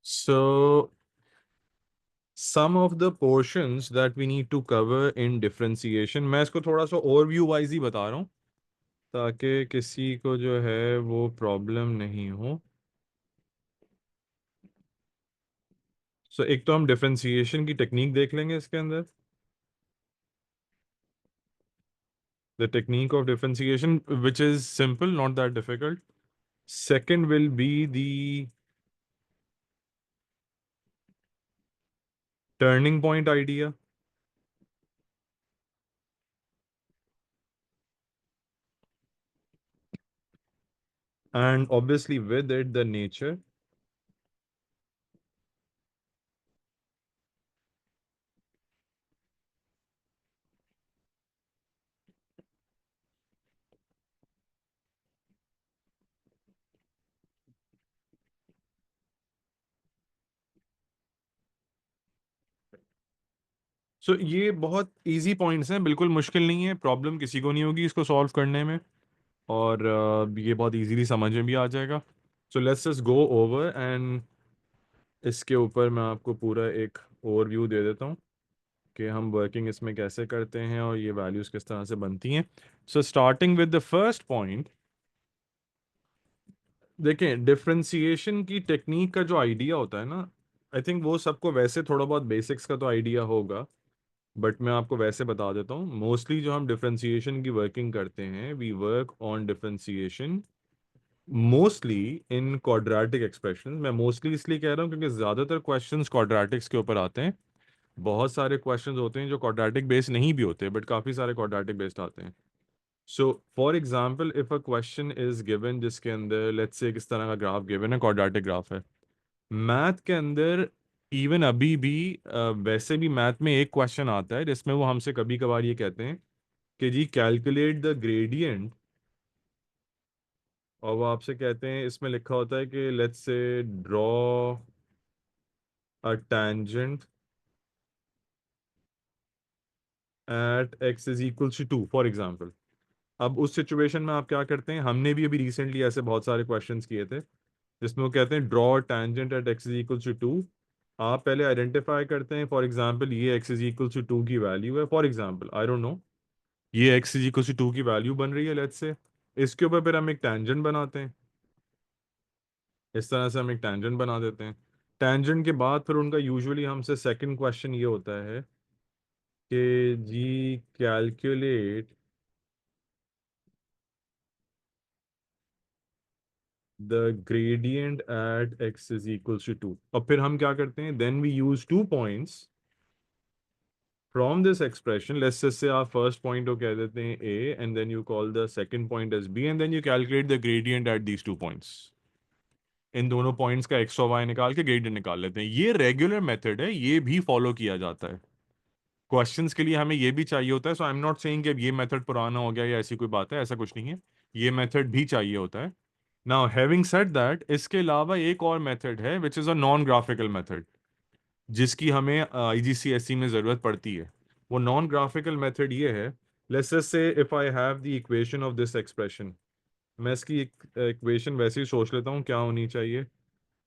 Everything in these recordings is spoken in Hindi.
So, some of the portions that we need to cover in differentiation, मैं इसको थोड़ा सा ओवरव्यू वाइज ही बता रहा हूँ ताकि किसी को जो है वो प्रॉब्लम नहीं हो। सो एक तो हम डिफरेंशिएशन की टेक्निक देख लेंगे इसके अंदर, the technique of differentiation which is simple, not that difficult. Second will be the turning point idea, and obviously with it the nature. सो ये बहुत इजी पॉइंट्स हैं, बिल्कुल मुश्किल नहीं है, प्रॉब्लम किसी को नहीं होगी इसको सॉल्व करने में, और ये बहुत इजीली समझ में भी आ जाएगा। So let's just go over and इसके ऊपर मैं आपको पूरा एक ओवरव्यू दे देता हूँ कि हम वर्किंग इसमें कैसे करते हैं और ये वैल्यूज़ किस तरह से बनती हैं। सो starting with the first point, देखें डिफरेंशिएशन की टेक्निक का जो आइडिया होता है ना, आई थिंक वो सबको वैसे थोड़ा बहुत बेसिक्स का तो आइडिया होगा, बट मैं आपको वैसे बता देता हूँ। मोस्टली जो हम डिफरेंशिएशन की वर्किंग करते हैं, we work on differentiation mostly in quadratic expression. मैं मोस्टली इसलिए कह रहा हूँ क्योंकि ज़्यादातर क्वेश्चंस क्वाड्रेटिक्स के ऊपर आते हैं। बहुत सारे क्वेश्चंस होते हैं जो क्वाड्रेटिक बेस्ड नहीं भी होते, बट काफ़ी सारे क्वाड्रेटिक बेस्ड आते हैं। So for example if a question is given जिसके अंदर लेट्स से किस तरह का ग्राफ गिवन है, क्वाड्रेटिक ग्राफ है मैथ के अंदर, इवन अभी भी वैसे भी मैथ में एक क्वेश्चन आता है जिसमें वो हमसे कभी कभार ये कहते हैं कि जी कैलकुलेट द ग्रेडियंट, और वो आपसे कहते हैं, इसमें लिखा होता है कि let's say draw a tangent at x is equal to 2 for example. अब उस सिचुएशन में आप क्या करते हैं, हमने भी अभी रिसेंटली ऐसे बहुत सारे क्वेश्चंस किए थे जिसमें वो कहते हैं draw tangent at x is equal to 2। आप पहले आइडेंटिफाई करते हैं, फॉर एग्जांपल ये x इज इक्वल टू 2 की वैल्यू है, for example I don't know, ये x इज इक्वल टू 2 की वैल्यू बन रही है लेट्स से। इसके ऊपर फिर हम एक टेंजेंट बनाते हैं, इस तरह से हम एक टेंजेंट बना देते हैं। टेंजेंट के बाद फिर उनका यूजुअली हमसे सेकंड क्वेश्चन ये होता है कि जी calculate the gradient at x is equal to 2। और फिर हम क्या करते हैं, then we use 2 points from this expression. Let's just say आप फर्स्ट पॉइंट को कह देते हैं a and then you call the second point as b and then you calculate the gradient at these 2 points. इन दोनों पॉइंट्स का x और y निकाल के ग्रेडियंट निकाल लेते हैं। ये रेगुलर मेथड है, ये भी फॉलो किया जाता है क्वेश्चंस के लिए, हमें ये भी चाहिए होता है। सो आई एम नॉट सेइंग कि अब ये मेथड पुराना हो गया या ऐसी कोई बात है, ऐसा कुछ नहीं है, ये मेथड भी चाहिए होता है। नाउ हैविंग सेड दैट, इसके अलावा एक और मेथड है which is a non graphical method जिसकी हमें आईजीसीएसई में ज़रूरत पड़ती है। वो नॉन ग्राफिकल मेथड ये है, लेट्स जस्ट से if I have the equation of this expression, मैं इसकी इक्वेशन वैसे ही सोच लेता हूँ क्या होनी चाहिए।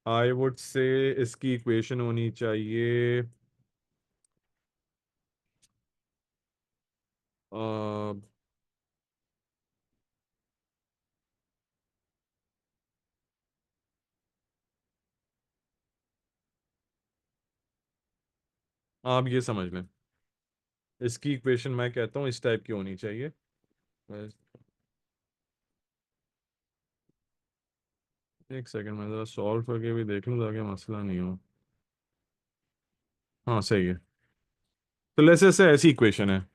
आई वुड से इसकी इक्वेशन होनी चाहिए अ, आप ये समझ लें, इसकी इक्वेशन मैं कहता हूँ इस टाइप की होनी चाहिए। बस एक सेकंड मैं ज़रा सॉल्व करके भी देख लूँ ताकि मसला नहीं हो। हाँ सही है। तो लेट्स से ऐसी इक्वेशन है,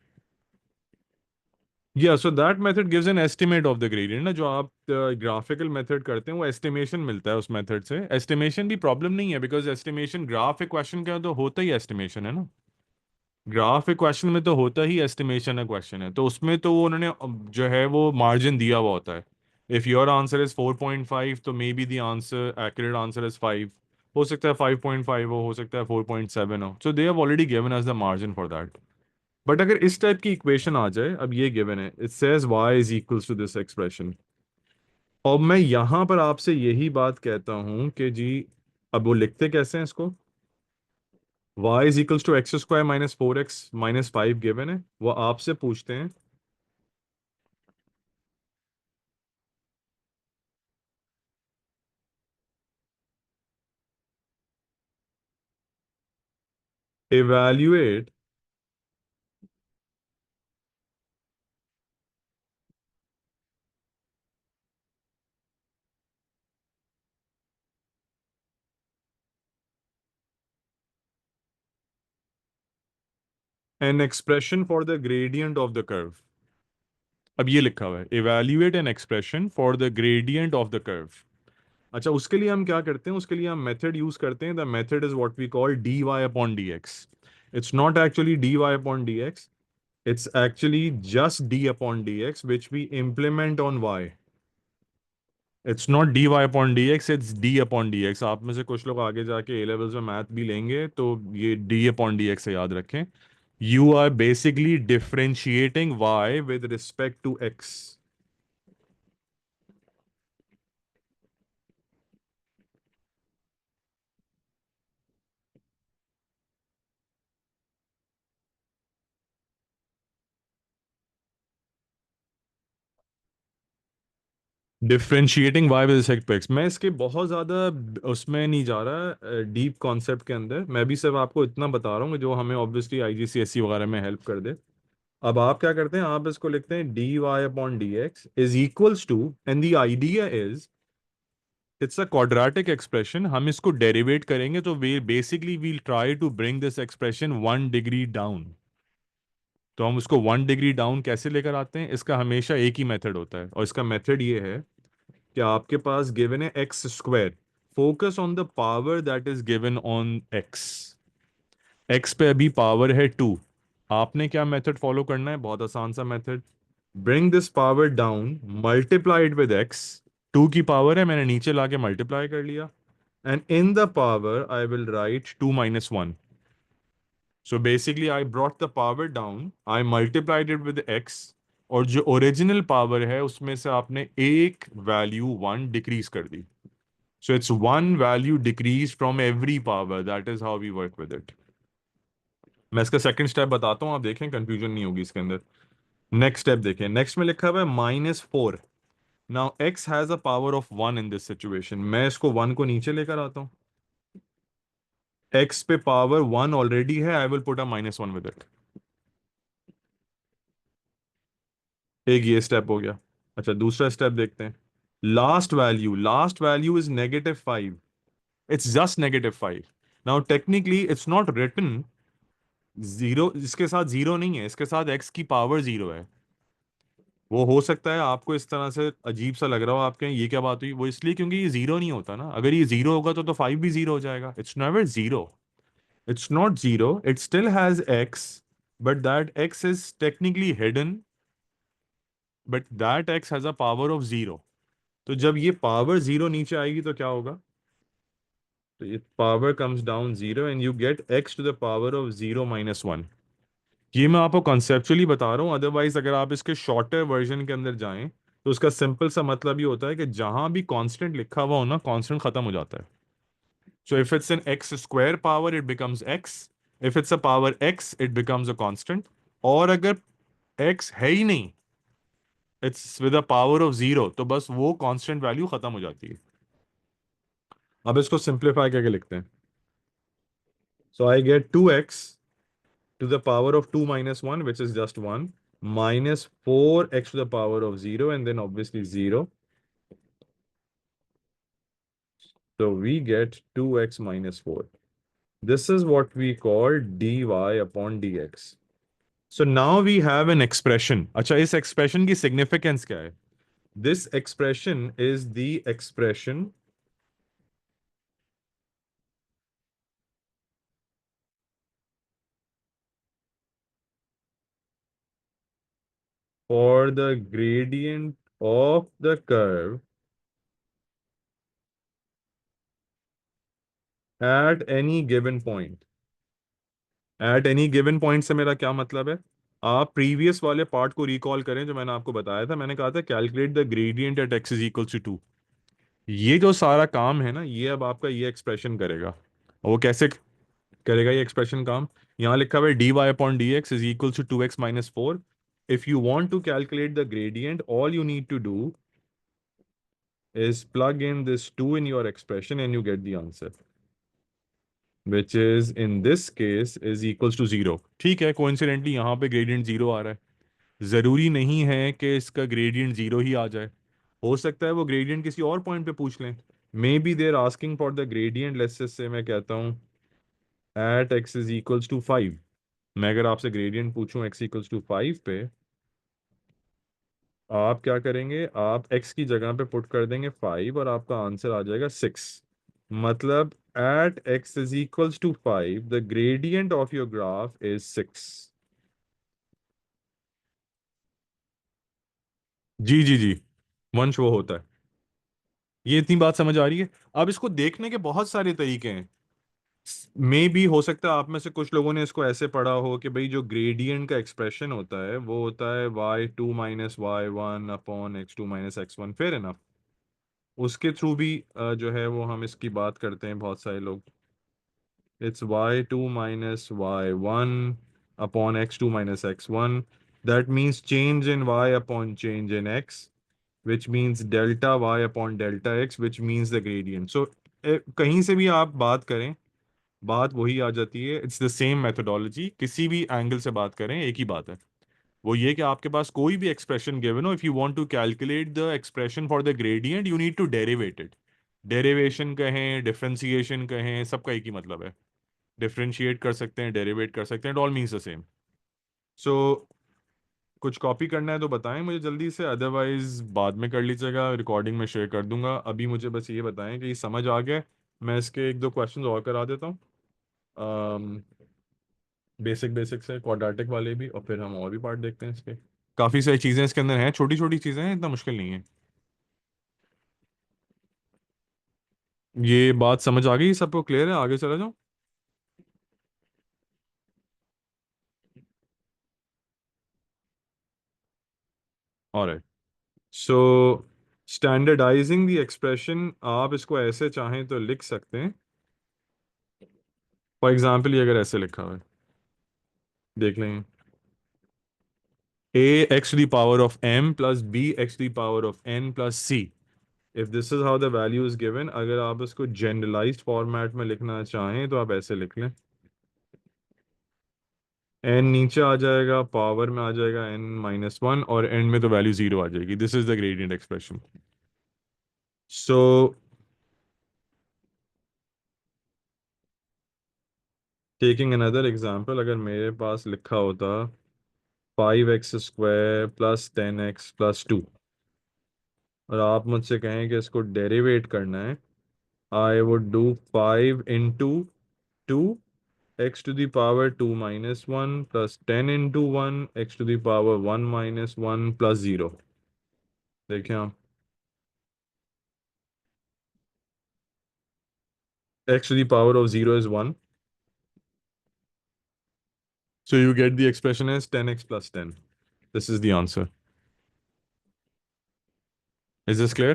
या so that method gives an estimate of the gradient ना, जो आप ग्राफिकल मेथड करते हैं वो एस्टिमेशन मिलता है उस मेथड से। एस्टिमेशन भी प्रॉब्लम नहीं है बिकॉज एस्टिमेशन ग्राफ इक्वेशन का तो होता ही एस्टिमेशन है ना, ग्राफ इक्वेशन में तो होता ही एस्टिमेशन है क्वेश्चन है, तो उसमें तो वो उन्होंने जो है वो मार्जिन दिया हुआ होता है। इफ़ योर आंसर इज 4.5 तो may be the answer accurate answer is 5, हो सकता है 5.5 हो सकता है 4.7 हो, so they have already given us the margin for that. But अगर इस टाइप की इक्वेशन आ जाए, अब ये गिवन है, it says y is equals to this expression, और मैं यहां पर आपसे यही बात कहता हूं कि जी अब वो लिखते कैसे हैं इसको? y is equals to X square minus 4x minus 5 given है, वो आपसे पूछते हैं evaluate an expression for the gradient of the curve। अब ये लिखा हुआ है evaluate an expression for the gradient of the curve। अच्छा, उसके लिए हम क्या करते हैं? उसके लिए हम मेथड यूज करते हैं। The method is what we call dy upon dx। It's not actually dy upon dx, it's actually just d upon dx which we implement on y। It's not dy upon dx, it's d upon dx। आप में से कुछ लोग आगे जाके ए लेवल्स में मैथ भी लेंगे तो ये d upon dx से याद रखें। You are basically differentiating y with respect to x। Differentiating y with respect to x, मैं इसके बहुत ज़्यादा उसमें नहीं जा रहा डीप कॉन्सेप्ट के अंदर। मैं भी सिर्फ आपको इतना बता रहा हूँ कि जो हमें ऑब्वियसली आईजीसीएसई वगैरह में हेल्प कर दे। अब आप क्या करते हैं? आप इसको लिखते हैं D Y upon D x is equals to, and the idea is it's a quadratic expression. हम इसको डेरिवेट करेंगे तो we basically will try to bring this expression 1 degree down. तो हम उसको 1 डिग्री डाउन कैसे लेकर आते हैं? इसका हमेशा एक ही मेथड होता है, और इसका मेथड ये है कि आपके पास गिवन है x square. Focus on the power that is given on x. X पे अभी पावर है 2। आपने क्या मेथड फॉलो करना है? बहुत आसान सा method. Bring this power down, multiplied with x. 2 की पावर है, मैंने नीचे लाके मल्टीप्लाई कर लिया, and in the power I will write 2 minus 1। So basically I brought the power down, I multiplied it with x, और जो ओरिजिनल पावर है उसमें से आपने एक वैल्यू 1 डिक्रीज कर दी। So it's one value decrease from every power. That is how we work with it. मैं इसका सेकंड स्टेप बताता हूँ, आप देखें कंफ्यूजन नहीं होगी इसके अंदर। नेक्स्ट स्टेप देखें, नेक्स्ट में लिखा हुआ है -4। Now x has a power of 1 in this situation. मैं इसको 1 को नीचे लेकर आता हूँ। x पे पावर 1 ऑलरेडी है, I will put a -1 with it. एक ये स्टेप हो गया। अच्छा, दूसरा स्टेप देखते हैं। Last value is -5। It's just -5। Now technically it's not written zero, इसके साथ जीरो नहीं है, इसके साथ एक्स की पावर जीरो है। वो हो सकता है आपको इस तरह से अजीब सा लग रहा हो, आपके ये क्या बात हुई? वो इसलिए क्योंकि ये जीरो नहीं होता ना। अगर ये जीरो होगा तो 5 भी जीरो हो जाएगा। It's never zero. It's not zero, it still has x, but that x is technically hidden, but that x has a power of zero. तो जब ये पावर जीरो नीचे आएगी तो क्या होगा? तो ये power comes down zero and you get x to the power of zero minus 1। ये मैं आपको कॉन्सेप्चुअली बता रहा हूँ, अदरवाइज अगर आप इसके शॉर्टर वर्जन के अंदर जाएं तो उसका सिंपल सा मतलब ये होता है कि जहां भी कांस्टेंट लिखा हुआ हो ना, कांस्टेंट खत्म हो जाता है। So if it's an x square power it becomes x, if it's a power x it becomes a constant, और अगर एक्स है ही नहीं, it's with a power of zero, तो बस वो कांस्टेंट वैल्यू खत्म हो जाती है। अब इसको सिंप्लीफाई करके लिखते हैं। So I get 2x to the power of 2 minus 1, which is just 1, minus 4x to the power of 0, and then obviously 0. So we get 2x minus 4. This is what we call dy upon dx. So now we have an expression. अच्छा, इस expression की significance क्या है? This expression is the expression for the gradient of the curve at any given point. At any given point से मेरा क्या मतलब है? आप प्रीवियस वाले पार्ट को रिकॉल करें जो मैंने आपको बताया था। मैंने कहा था calculate the gradient at x is equal to 2। ये जो सारा काम है ना, ये अब आपका ये एक्सप्रेशन करेगा। और वो कैसे करेगा ये एक्सप्रेशन काम? यहाँ लिखा हुआ है dy upon D x is equal to 2x - 4। If you want to calculate the gradient, all you need to do is plug in this 2 in your expression and you get the answer, which is in this case is equals to 0। ठीक है, कोइंसिडेंटली यहाँ पे ग्रेडियंट 0 आ रहा है। ज़रूरी नहीं है कि इसका ग्रेडियंट 0 ही आ जाए, हो सकता है वो ग्रेडियंट किसी और पॉइंट पे पूछ लें। May be there asking for the gradient, let's say मैं कहता हूँ at x is equals to 5। मैं अगर आपसे ग्रेडियंट पूछूं x इक्वल्स टू 5 पे, आप क्या करेंगे? आप x की जगह पे पुट कर देंगे 5 और आपका आंसर आ जाएगा 6। मतलब at x is equals to 5 the gradient of your graph is 6। जी जी जी, वंश वो होता है। ये इतनी बात समझ आ रही है? अब इसको देखने के बहुत सारे तरीके हैं। मे भी हो सकता है आप में से कुछ लोगों ने इसको ऐसे पढ़ा हो कि भाई जो ग्रेडियंट का एक्सप्रेशन होता है वो होता है y2 - y1 upon x2 - x1, fair enough. उसके थ्रू भी जो है वो हम इसकी बात करते हैं बहुत सारे लोग। It's y2 - y1 upon x2 - x1. That means change in y upon change in x, which means delta y upon delta x, which means the gradient. So कहीं से भी आप बात करें, बात वही आ जाती है। इट्स द सेम मेथोडोलॉजी, किसी भी एंगल से बात करें एक ही बात है। वो ये कि आपके पास कोई भी एक्सप्रेशन गिवन हो, if you want to calculate the expression for the gradient you need to derivate it. Derivation कहें, डिफरेंशिएशन कहें, सबका एक ही मतलब है। डिफरेंशिएट कर सकते हैं, डेरिवेट कर सकते हैं, it all means the same. So कुछ कॉपी करना है तो बताएं मुझे जल्दी से, अदरवाइज बाद में कर लीजिएगा, रिकॉर्डिंग में शेयर कर दूंगा। अभी मुझे बस ये बताएं कि ये समझ आ गया। मैं इसके एक दो क्वेश्चंस और करा देता हूँ, बेसिक बेसिक से क्वाड्रेटिक वाले भी, और फिर हम और भी पार्ट देखते हैं इसके। काफ़ी सारी चीज़ें इसके अंदर हैं, छोटी छोटी चीज़ें हैं, इतना मुश्किल नहीं है। ये बात समझ आ गई? सबको क्लियर है? आगे चला जाऊँ? Alright. So standardising the expression, आप इसको ऐसे चाहें तो लिख सकते हैं। फॉर एग्जाम्पल ये अगर ऐसे लिखा हुआ है, देख लें, a x to the power of m plus b x to the power of n plus c। if this is how the value is given, अगर आप इसको जनरलाइज्ड फॉर्मेट में लिखना चाहें तो आप ऐसे लिख लें। n नीचे आ जाएगा, पावर में आ जाएगा n - 1, और एंड में तो वैल्यू 0 आ जाएगी। This is the gradient expression. So taking another example, अगर मेरे पास लिखा होता 5x² प्लस 10x+2, और आप मुझसे कहें कि इसको डेरिवेट करना है, I would do 5 into 2 x to the power 2 - 1 plus 10 into 1 x to the power 1 - 1 plus 0। देखें आप, x to the power of 0 is 1, so you get the expression as 10x plus 10। This is the answer। Is this clear?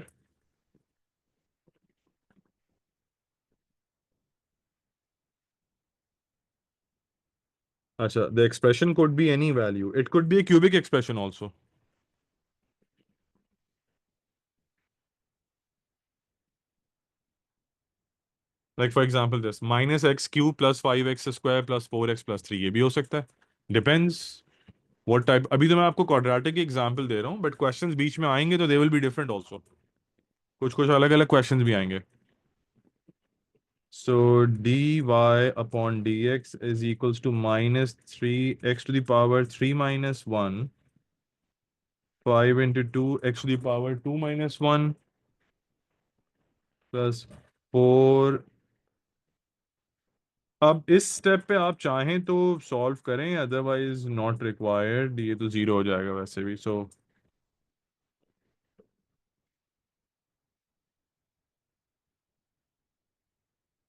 Acha, the expression could be any value. It could be a cubic expression also. Like for example this minus x cube plus 5x square plus 4x plus 3, ये भी हो सकता है। Depends what type। अभी तो मैं आपको क्वाड्रेटिक की एग्जांपल दे रहा हूँ, बट क्वेश्चंस बीच में आएंगे तो they will be different also. कुछ कुछ अलग अलग क्वेश्चंस भी आएंगे। So dy upon dx is equals to minus 3x to the power 3 - 1, 5 into 2 x to the power 2 - 1 plus 4। अब इस स्टेप पे आप चाहें तो सॉल्व करें, अदरवाइज नॉट रिक्वायर्ड, ये तो जीरो हो जाएगा वैसे भी। सो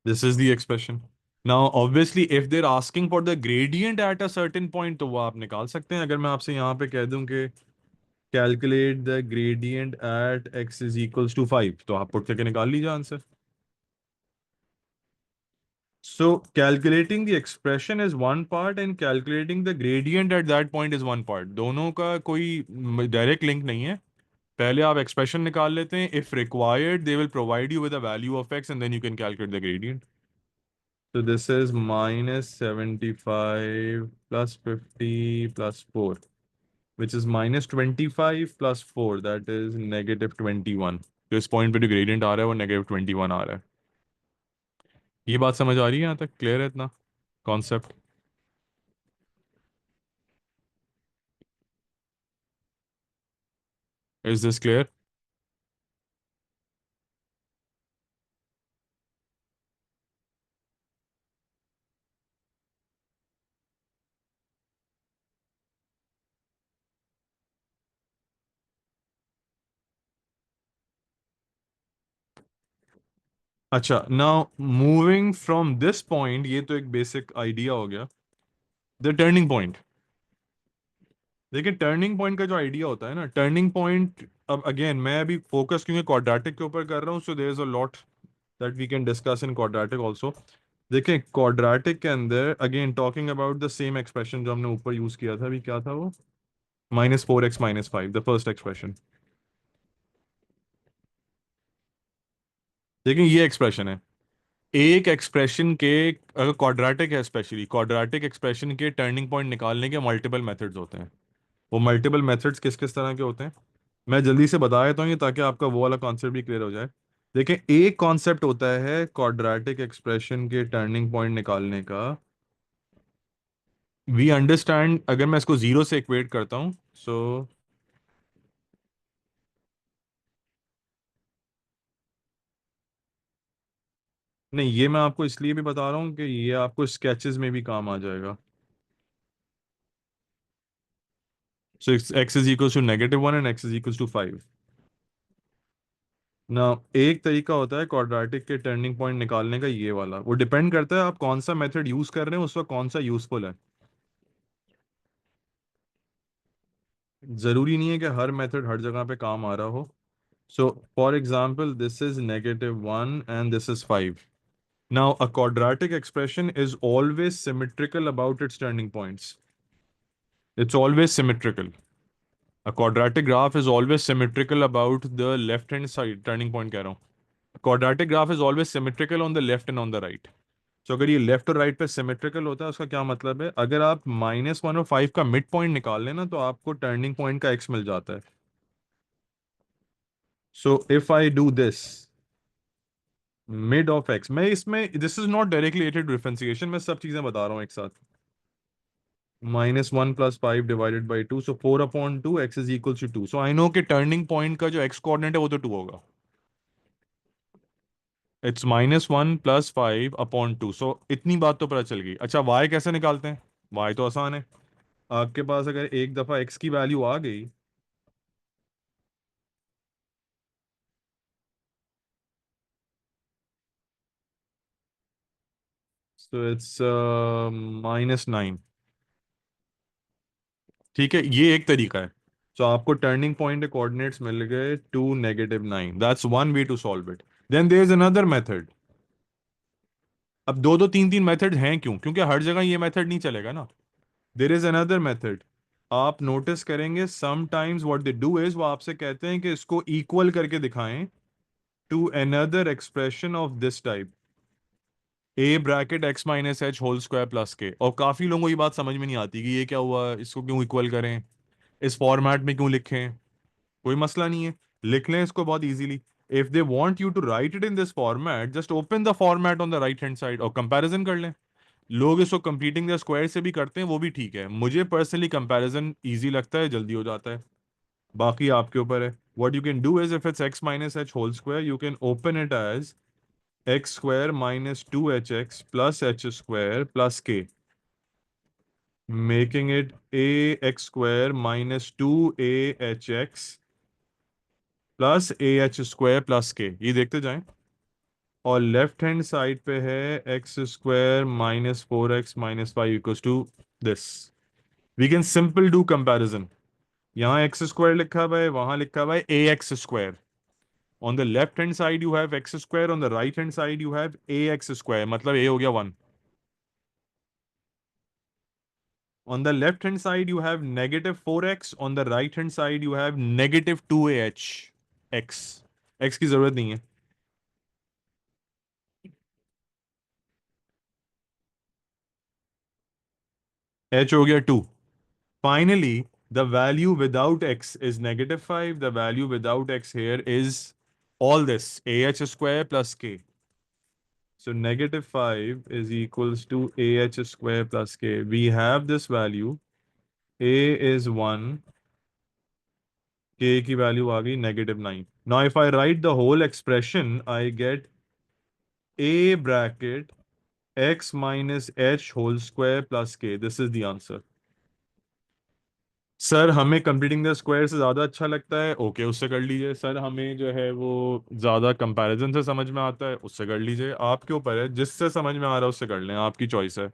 this is the expression. Now obviously if there asking for the gradient at a certain point तो वो आप निकाल सकते हैं। अगर मैं आपसे यहाँ पे कह दूं कि calculate the gradient at x is equals to 5, तो आप पुट करके निकाल लीजिए answer. So calculating the expression is one part and calculating the gradient at that point is one part. दोनों का कोई डायरेक्ट लिंक नहीं है. पहले आप एक्सप्रेशन निकाल लेते हैं. If required, they will provide you with a value of x and then you can calculate the gradient. So this is minus 75 plus 50 plus 4, which is minus 25 plus 4, that is negative 21. तो इस पॉइंट पे जो ग्रेडियंट आ रहा है वो नेगेटिव 21 आ रहा है. ये बात समझ आ रही है? यहाँ तक क्लियर है इतना कॉन्सेप्ट? Is this clear? अच्छा, now moving from this point, ये तो एक बेसिक आइडिया हो गया. The turning point. देखिए टर्निंग पॉइंट का जो आइडिया होता है ना, टर्निंग पॉइंट, अब अगेन मैं अभी फोकस क्योंकि क्वाड्रेटिक के ऊपर कर रहा हूँ, so there is a lot that we can discuss in quadratic also. देखें क्वाड्रेटिक के अंदर again talking about the same expression जो हमने ऊपर यूज किया था, अभी क्या था वो, -4x - 5, द फर्स्ट एक्सप्रेशन. देखिए ये एक्सप्रेशन है. एक एक्सप्रेशन के, अगर क्वाड्रेटिक है, स्पेशली क्वाड्रेटिक एक्सप्रेशन के टर्निंग पॉइंट निकालने के मल्टीपल मेथड्स होते हैं. वो मल्टीपल मेथड्स किस किस तरह के होते हैं मैं जल्दी से बता देता हूँ, ये ताकि आपका वो वाला कॉन्सेप्ट भी क्लियर हो जाए. देखें एक कॉन्सेप्ट होता है क्वाड्रेटिक एक्सप्रेशन के टर्निंग पॉइंट निकालने का. वी अंडरस्टैंड, अगर मैं इसको जीरो से इक्वेट करता हूँ, सो नहीं, ये मैं आपको इसलिए भी बता रहा हूँ कि ये आपको स्केचेस में भी काम आ जाएगा. So X is equal to -1 and X is equal to 5. ना, एक तरीका होता है क्वाड्रेटिक के टर्निंग पॉइंट निकालने का, ये वाला. वो डिपेंड करता है आप कौन सा मेथड यूज कर रहे हैं, उस वक्त कौन सा यूजफुल है. जरूरी नहीं है कि हर मेथड हर जगह पे काम आ रहा हो. So for example this is -1 and this is 5. Now a quadratic expression is always symmetrical about its turning points. It's always symmetrical. A quadratic graph is always symmetrical about the left hand side. Turning point कह रहा हूँ. Quadratic graph is always symmetrical on the left and on the right. So अगर ये लेफ्ट और राइट पे सिमेट्रिकल होता है, उसका क्या मतलब है, अगर आप -1 और 5 का मिड पॉइंट निकाल लेना तो आपको टर्निंग पॉइंट का एक्स मिल जाता है. So if I do this mid of x, मैं इसमें this is not directly related differentiation, मैं सब चीजें बता रहा हूँ एक साथ. -1 + 5 divided by 2, so 4/2, x is equal to 2. So I know कि टर्निंग पॉइंट का जो एक्स कोऑर्डिनेट है वो तो 2 होगा. इट्स -1 + 5/2. सो इतनी बात तो पता चल गई. अच्छा वाई कैसे निकालते हैं? वाई तो आसान है. आपके पास अगर एक दफा एक्स की वैल्यू आ गई, तो इट्स -9. ठीक है, ये एक तरीका है. तो आपको टर्निंग पॉइंट के कोऑर्डिनेट्स मिल गए 2 -9. That's one way to solve it. Then there is another method. अब दो दो तीन तीन मेथड हैं क्यों? क्योंकि हर जगह ये मेथड नहीं चलेगा ना. There is another method. आप नोटिस करेंगे sometimes what they do is, वो आपसे कहते हैं कि इसको इक्वल करके दिखाएं to another expression of this type, a (x - h)² + k. और काफी लोगों को ये बात समझ में नहीं आती कि ये क्या हुआ, इसको क्यों इक्वल करें, इस फॉर्मेट में क्यों लिखें. कोई मसला नहीं है, लिख लें इसको बहुत easily. If they want you to write it in this format, just open the format on the right hand side और कंपैरिजन कर लें. लोग इसको कंप्लीटिंग द स्क्वायर से भी करते हैं, वो भी ठीक है. मुझे पर्सनली कंपैरिजन इजी लगता है, जल्दी हो जाता है. बाकी आपके ऊपर है. What you can do is, if it's x - h² you can open it as x² - 2hx plus h² plus k, making it ax² - 2ahx plus ah² plus k. ये देखते जाएं. और लेफ्ट हैंड साइड पे है x² - 4x - 5 equals to this. We can simple do comparison. यहाँ एक्स स्क्वायर लिखा हुआ है, वहां लिखा हुआ है A X square. On the left hand side you have X square, on the right hand side you have A X square, मतलब ए हो गया 1। On the left hand side you have negative 4x, on the right hand side you have negative 2ah x। x की जरूरत नहीं है। h हो गया 2। Finally, the value without x is negative 5. The value without x here is all this ah square plus k. So negative 5 is equals to ah square plus k. We have this value. A is 1, k की value आ गई negative 9. Now if I write the whole expression, I get a bracket x minus h whole square plus k. This is the answer. Sir हमें कंप्लीटिंग द स्क्वायर से ज़्यादा अच्छा लगता है, ओके उससे कर लीजिए। सर हमें जो है वो ज़्यादा कंपैरिजन से समझ में आता है, उससे कर लीजिए। आपके ऊपर है, जिससे समझ में आ रहा है उससे कर लें, आपकी चॉइस है।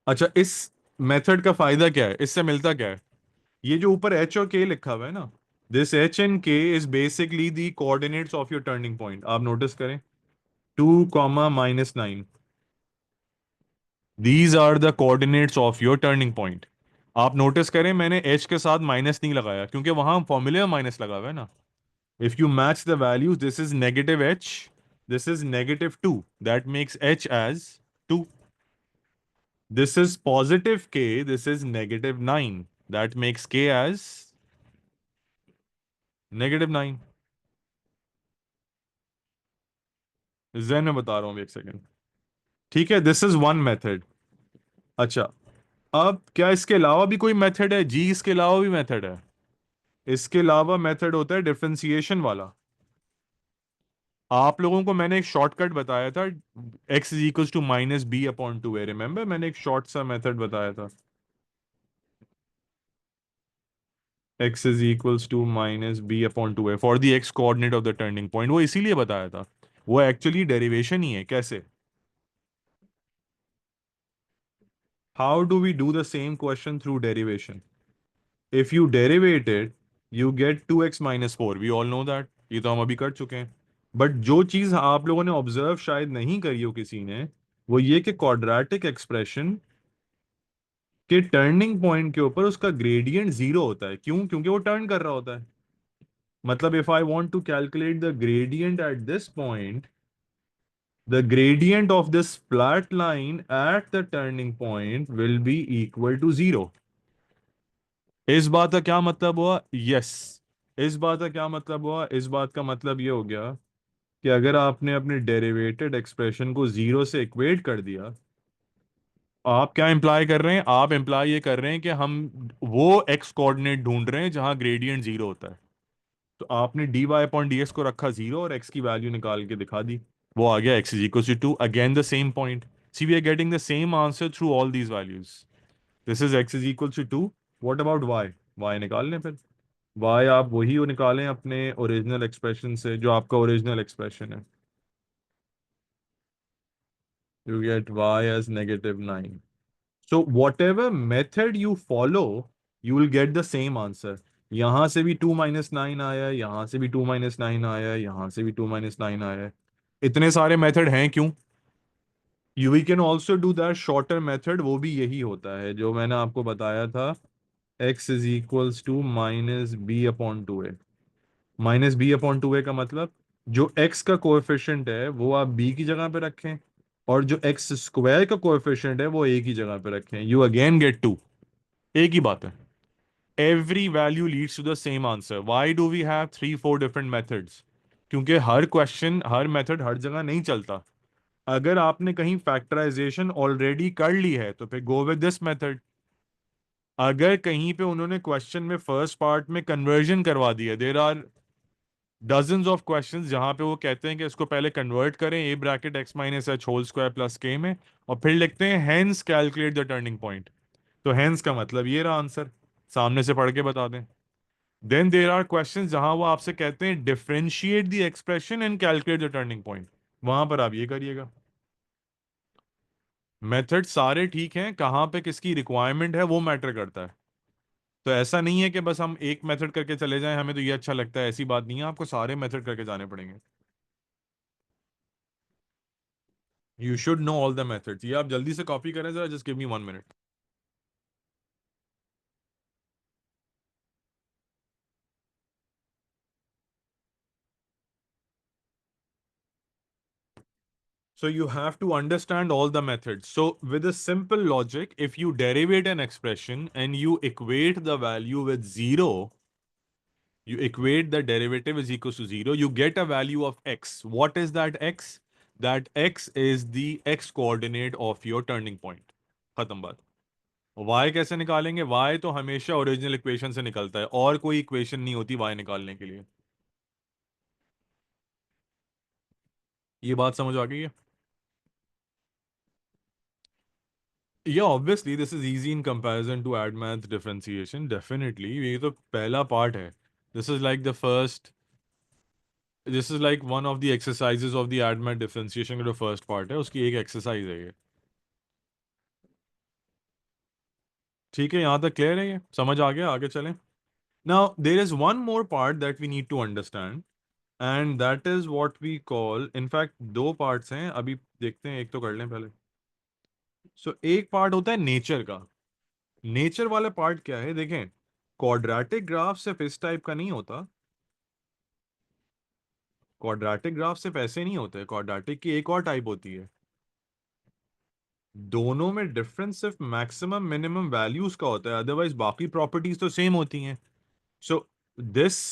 अच्छा, इस मेथड का फ़ायदा क्या है, इससे मिलता क्या है? ये जो ऊपर एच और के लिखा हुआ है ना, this h and k is basically the coordinates of your turning point. आप नोटिस करें, 2, -9। These are the coordinates of your turning point. आप नोटिस करें, मैंने एच के साथ माइनस नहीं लगाया क्योंकि वहां फॉर्मूले में माइनस लगा हुआ है ना। If you match the values, this is negative h, this is -2, that makes h as 2। This is positive k, this is -9, that makes k as -9। जैन में बता रहा हूं, एक सेकेंड। ठीक है, दिस इज वन मेथड। अच्छा, अब क्या इसके अलावा भी कोई मेथड है? जी, इसके अलावा भी मेथड है। इसके अलावा मेथड होता है डिफरेंशिएशन वाला। आप लोगों को मैंने एक शॉर्टकट बताया था, x is equal to -b/2 है, रिमेंबर? मैंने एक शॉर्ट सा मेथड बताया था, x is equals to -b/2 है for the x coordinate of the turning point. वो इसीलिए बताया था, वो एक्चुअली डेरिवेशन ही है। कैसे? How do we do the same question through derivation? If you derivate it, you get 2x - 4। We all know that, ये तो हम अभी कर चुके हैं। बट जो चीज आप लोगों ने ऑब्जर्व शायद नहीं करी हो किसी ने, वो ये कि क्वाड्रेटिक एक्सप्रेशन कि टर्निंग पॉइंट के ऊपर उसका ग्रेडियंट 0 होता है। क्यों? क्योंकि वो टर्न कर रहा होता है। मतलब if I want to calculate the gradient at this point, the gradient of this flat line at the turning point will be equal to 0। इस बात का क्या मतलब हुआ? यस, इस बात का क्या मतलब हुआ? इस बात का मतलब ये हो गया कि अगर आपने अपने डेरिवेटेड एक्सप्रेशन को 0 से इक्वेट कर दिया, आप क्या इंप्लाई कर रहे हैं? आप इंप्लाई ये कर रहे हैं कि हम वो एक्स कोऑर्डिनेट ढूंढ रहे हैं जहां ग्रेडियंट 0 होता है। तो आपने dy/dx को रखा 0 और x की वैल्यू निकाल के दिखा दी, वो आ गया x is equal to 2। Again the same point. See, we are getting the same answer through all these values. This is x is equal to 2। What about y? y निकाल लें फिर। y आप वही निकालें अपने ओरिजिनल एक्सप्रेशन से, जो आपका ओरिजिनल एक्सप्रेशन है। You get y as -9। So whatever method you follow, you will get the same answer. यहां से भी 2 - 9 आया है, यहां से भी 2 - 9 आया है, यहां से भी 2 - 9 आया है। इतने सारे मेथड हैं क्यों? You we can also do that shorter method, वो भी यही होता है जो मैंने आपको बताया था। x is equals to -b/2a। -b/2a का मतलब, जो x का कोएफिशिएंट है वो आप b की जगह पे रखें, और जो एक्स स्क्वायर का कोएफिशिएंट है वो a की जगह पे रखें, यू अगेन गेट 2। एक ही बात है। Every value leads to the same answer. Why do we have 3-4 different methods? क्योंकि हर क्वेश्चन, हर मेथड हर जगह नहीं चलता। अगर आपने कहीं फैक्टराइजेशन ऑलरेडी कर ली है तो फिर गो विद दिस मेथड। अगर कहीं पे उन्होंने क्वेश्चन में फर्स्ट पार्ट में कन्वर्जन करवा दिया, there are dozens of questions जहां पे वो कहते हैं कि इसको पहले कन्वर्ट करें a bracket x minus h whole square plus k में, और फिर लिखते हैं hence calculate the turning point. तो हेंस का मतलब ये रहा आंसर, सामने से पढ़ के बता दें। देन देर आर क्वेश्चंस जहां वो आपसे कहते हैं differentiate the expression and calculate the turning point, वहां पर आप ये करिएगा। मेथड सारे ठीक हैं, कहां पे किसकी रिक्वायरमेंट है वो मैटर करता है। तो ऐसा नहीं है कि बस हम एक मेथड करके चले जाएं, हमें तो ये अच्छा लगता है, ऐसी बात नहीं है, आपको सारे मेथड करके जाने पड़ेंगे। You should know all the methods. ये आप जल्दी से कॉपी करें जरा, just give me 1 minute. So you have to understand all the methods. So with a simple logic, if you derivate an expression and you equate the value with zero, you equate the derivative is equals to zero, you get a value of x. What is that x? That x is the x coordinate of your turning point. खत्म बात। y कैसे निकालेंगे? y तो हमेशा ओरिजिनल इक्वेशन से निकलता है, और कोई इक्वेशन नहीं होती y निकालने के लिए। ये बात समझ आ गई है? Yeah, obviously this is easy in comparison to add math differentiation. Definitely, ये तो पहला part है. This is like the first. This is like one of the exercises of the add math differentiation का जो first part है, उसकी एक exercise है ये. ठीक है, यहाँ तक clear है ये? समझ आ गया? आगे चलें. Now there is one more part that we need to understand, and that is what we call. In fact, दो parts हैं. अभी देखते हैं, एक तो कर लें पहले. So एक part होता है nature का. नेचर वाला पार्ट क्या है देखें, क्वाड्रेटिक ग्राफ सिर्फ इस टाइप का नहीं होता, क्वाड्रेटिक ग्राफ सिर्फ ऐसे नहीं होते, क्वाड्रेटिक की एक और टाइप होती है। दोनों में डिफरेंस सिर्फ मैक्सिमम मिनिमम वैल्यूज का होता है, अदरवाइज बाकी प्रॉपर्टीज तो सेम होती हैं। So this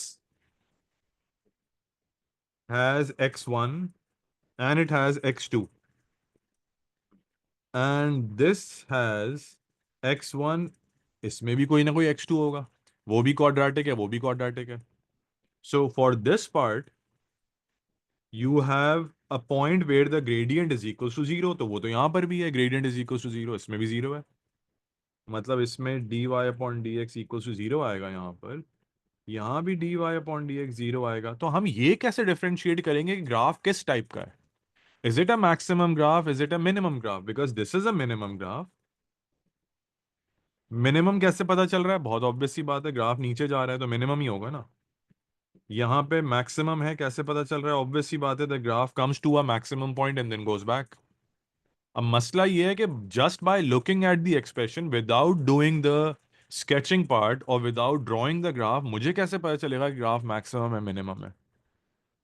has x1 and it has x2 and this has x1, इसमें भी कोई ना कोई x2 होगा, वो भी क्वाड्रेटिक है, वो भी क्वाड्रेटिक है। So for this part you have a point where the gradient is equal to zero, तो वो तो यहां पर भी है, gradient is equal to zero, इसमें भी जीरो है। मतलब इसमें d Y upon D x equal to zero आएगा यहाँ पर, यहाँ भी d Y upon D x zero आएगा। तो हम ये कैसे डिफरेंशिएट करेंगे कि ग्राफ किस टाइप का है? Is it a maximum graph, is it a minimum graph? Because this is a minimum graph. Minimum कैसे पता चल रहा है? बहुत ऑब्वियस सी बात है, ग्राफ नीचे जा रहा है तो मिनिमम ही होगा ना। यहाँ पे मैक्सिमम है, कैसे पता चल रहा है? ऑब्वियस सी बात है, the graph comes to a maximum point and then goes back. अब मसला ये है कि just by looking at the expression without doing the sketching part और विदाउट ड्राइंग द ग्राफ, मुझे कैसे पता चलेगा कि ग्राफ मैक्सिमम है मिनिमम है?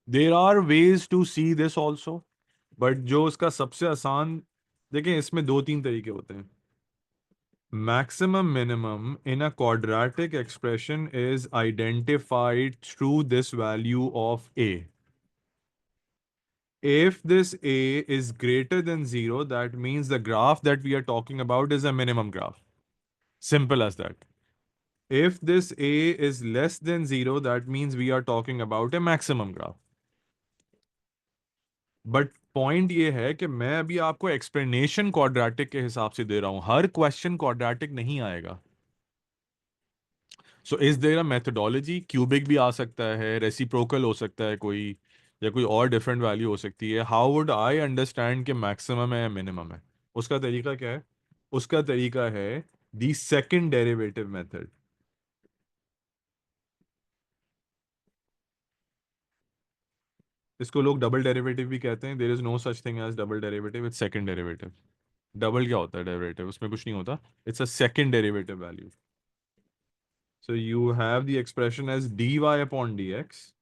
There are ways to see this also, but जो उसका सबसे आसान, देखें इसमें दो तीन तरीके होते हैं। Maximum minimum in a quadratic expression is identified through this value of A. If this a is greater than 0, that means the graph that we are talking about is a minimum graph. Simple as that. If this a is less than 0, that means we are talking about a maximum graph. But point ये है कि मैं अभी आपको एक्सप्लेनेशन क्वाड्रेटिक के हिसाब से दे रहा हूं, हर क्वेश्चन क्वाड्रेटिक नहीं आएगा। So is there a methodology? Cubic भी आ सकता है, रेसिप्रोकल हो सकता है कोई, या कोई और डिफरेंट वैल्यू हो सकती है। हाउ वुड आई अंडरस्टैंड कि मैक्सिमम है या मिनिमम है? उसका तरीका क्या है? उसका तरीका है दी सेकंड डेरिवेटिव मेथड। इसको लोग डबल डेरिवेटिव भी कहते हैं। There is no such thing as double derivative, it's second derivative. Double क्या होता है डेरिवेटिव? उसमें कुछ नहीं होता, it's a second derivative value. So you have the expression as d Y upon D x.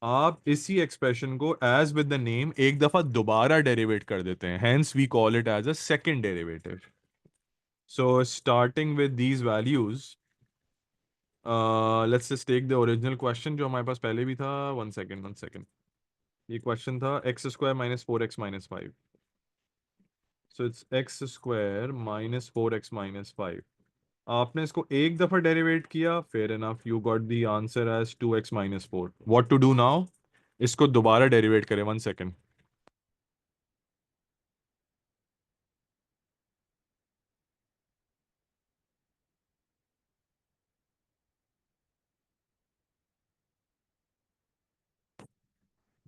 आप इसी एक्सप्रेशन को एज विद द नेम एक दफा दोबारा डेरिवेट कर देते हैं, hence we call it as a second derivative. So starting with these values, let's just take the original question जो हमारे पास पहले भी था। One second, one second. ये क्वेश्चन था x square minus four x minus five. So it's x square minus four x minus five. आपने इसको एक दफा डेरिवेट किया, fair enough, you got the answer as two x minus four. What to do now? इसको दोबारा डेरिवेट करें, वन सेकेंड।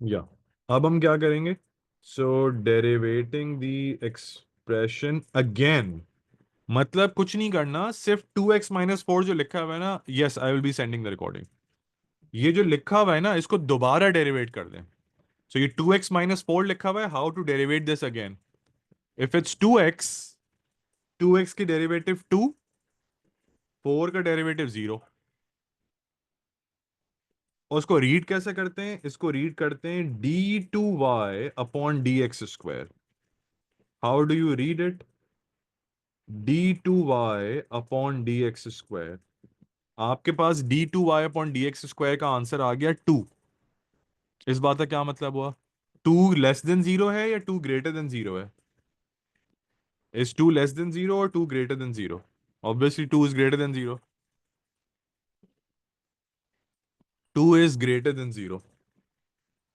या अब हम क्या करेंगे? सो डेरिवेटिंग द एक्सप्रेशन अगेन, मतलब कुछ नहीं करना, सिर्फ 2x-4 जो लिखा हुआ है ना, yes I will be sending the recording, ये जो लिखा हुआ है ना इसको दोबारा डेरिवेट कर दें। सो ये 2x-4 लिखा हुआ है, how to derivate this again? If it's 2x, 2x की डेरिवेटिव 2, 4 का डेरिवेटिव 0। और उसको रीड कैसे करते हैं? इसको रीड करते हैं d2y/dx²। How do you read it? d2y/dx²। आपके पास d2y/dx² का आंसर आ गया 2। इस बात का क्या मतलब हुआ? 2 < 0 है या 2 < 0 है? इज 2 < 0 और 2 < 0? Obviously 2 is greater than 0। 2 is greater than 0।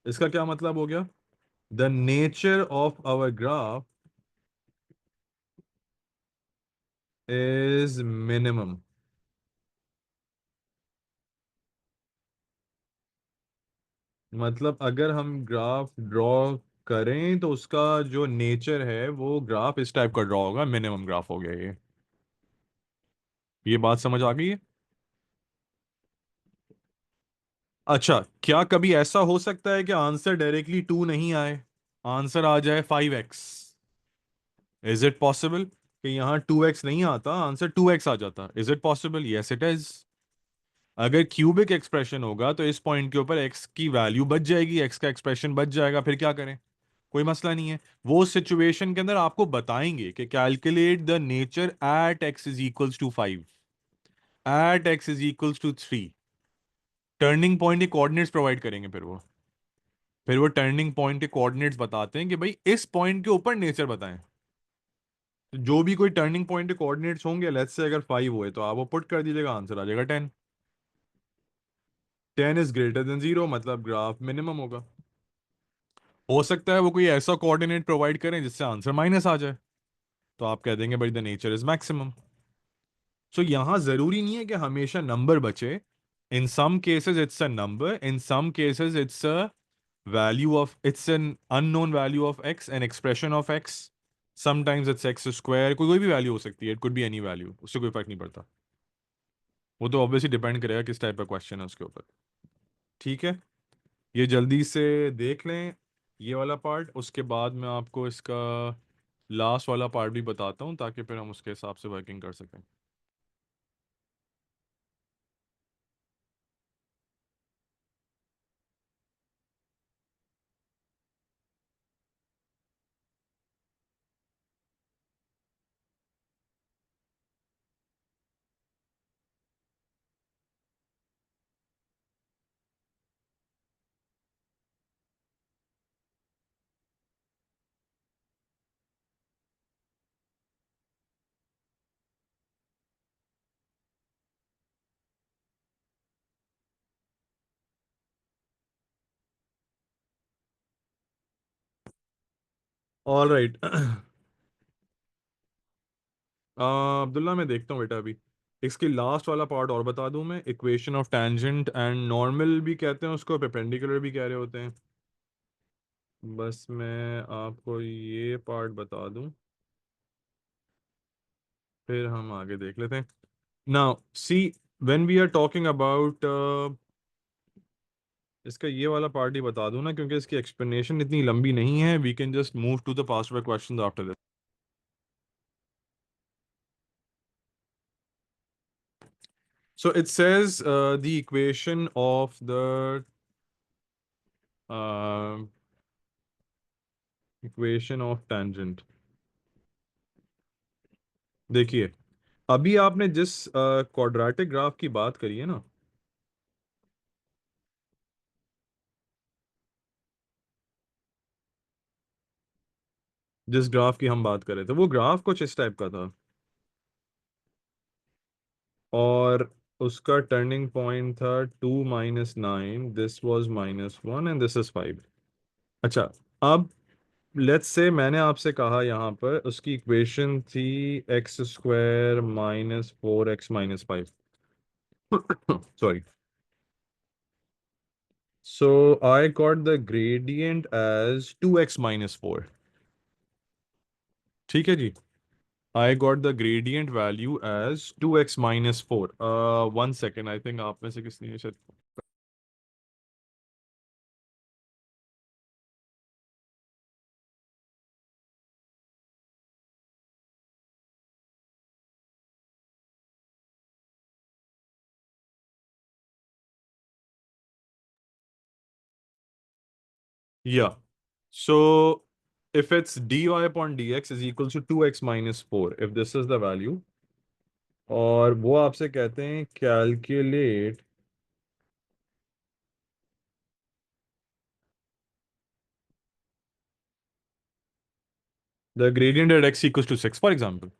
इसका क्या मतलब हो गया? The nature of our graph is minimum. मतलब अगर हम ग्राफ ड्रॉ करें तो उसका जो नेचर है वो ग्राफ इस टाइप का ड्रॉ होगा, मिनिमम ग्राफ हो गया ये बात समझ आ गई है? अच्छा, क्या कभी ऐसा हो सकता है कि आंसर डायरेक्टली 2 नहीं आए, आंसर आ जाए 5x? इज इट पॉसिबल कि यहाँ 2x नहीं आता, आंसर 2x आ जाता? Is it possible? Yes it is. अगर क्यूबिक एक्सप्रेशन होगा तो इस पॉइंट के ऊपर x की वैल्यू बच जाएगी, x का एक्सप्रेशन बच जाएगा, फिर क्या करें? कोई मसला नहीं है। वो सिचुएशन के अंदर आपको बताएंगे कि calculate the nature at x = 5, at x = 3। Turning point के कोऑर्डिनेट्स प्रोवाइड करेंगे, फिर वो टर्निंग पॉइंट के कोऑर्डिनेट्स बताते हैं कि भाई इस पॉइंट के ऊपर नेचर बताएं। तो जो भी कोई टर्निंग पॉइंट के कोऑर्डिनेट्स होंगे, लेट्स से अगर 5 हुए तो आप वो पुट कर दीजिएगा, आंसर आ जाएगा 10। 10 इज ग्रेटर देन 0, मतलब ग्राफ मिनिमम होगा। हो सकता है वो कोई ऐसा कोऑर्डिनेट प्रोवाइड करें जिससे आंसर माइनस आ जाए, तो आप कह देंगे भाई the nature is maximum. So यहां जरूरी नहीं है कि हमेशा नंबर बचे। In some cases it's a number, in some cases it's a value of, it's an unknown value of X, an expression of X. Sometimes it's x², कोई भी वैल्यू हो सकती है, it could be any value, उससे कोई फर्क नहीं पड़ता। वो तो ऑब्वियसली डिपेंड करेगा किस टाइप का क्वेश्चन है उसके ऊपर। ठीक है, ये जल्दी से देख लें ये वाला पार्ट, उसके बाद मैं आपको इसका लास्ट वाला पार्ट भी बताता हूँ ताकि फिर हम उसके हिसाब से वर्किंग कर सकें। All right. अब्दुल्ला मैं देखता हूँ बेटा अभी, इसकी लास्ट वाला पार्ट और बता दूं मैं, equation of tangent and normal भी कहते हैं उसको, परपेंडिकुलर भी कह रहे होते हैं। बस मैं आपको ये पार्ट बता दूं, फिर हम आगे देख लेते हैं। Now see, when we are talking about, इसका ये वाला पार्ट ही बता दूं ना, क्योंकि इसकी एक्सप्लेनेशन इतनी लंबी नहीं है, we can just move to the past paper questions after this. So it says the equation of the uh, equation of tangent। देखिए, अभी आपने जिस क्वाड्रेटिक ग्राफ की बात करी है ना, जिस ग्राफ की हम बात कर रहे थे, वो ग्राफ कुछ इस टाइप का था, और उसका टर्निंग पॉइंट था 2 - 9, this was -1 and this is 5। अच्छा, अब लेट्स से मैंने आपसे कहा यहाँ पर उसकी इक्वेशन थी x² - 4x - 5। Sorry. So I got the gradient as 2x - 4। ठीक है जी। I got the gradient value as 2x minus 4. 1 second, I think आप में से किसने ये शायद yeah. So if it's dy upon dx is equals to 2x minus 4, if this is the value, और वो आपसे कहते हैं calculate the gradient at x equals to 6 for example.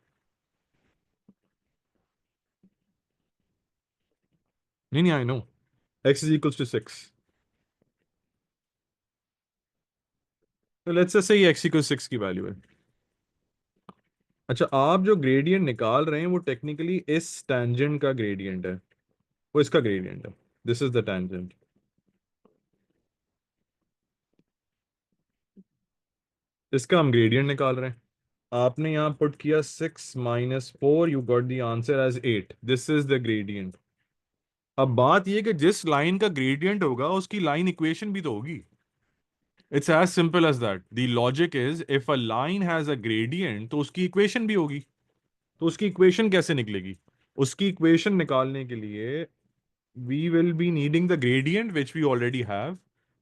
नहीं नहीं, I know x is equals to 6, तो लेट्स से ये x equals 6 की वैल्यू है। अच्छा, आप जो ग्रेडियंट निकाल रहे हैं वो टेक्निकली इस टेंजेंट का ग्रेडियंट है, वो इसका ग्रेडियंट है। This is the tangent. इसका हम ग्रेडियंट निकाल रहे हैं। आपने यहाँ पुट किया 6 - 4, you got the answer as 8। This is the gradient. अब बात ये कि जिस लाइन का ग्रेडियंट होगा उसकी लाइन इक्वेशन भी तो होगी। It's as simple as that. The logic is if a line has a gradient तो उसकी इक्वेशन भी होगी। तो उसकी इक्वेशन कैसे निकलेगी? उसकी इक्वेशन निकालने के लिए we will be needing the gradient which we already have,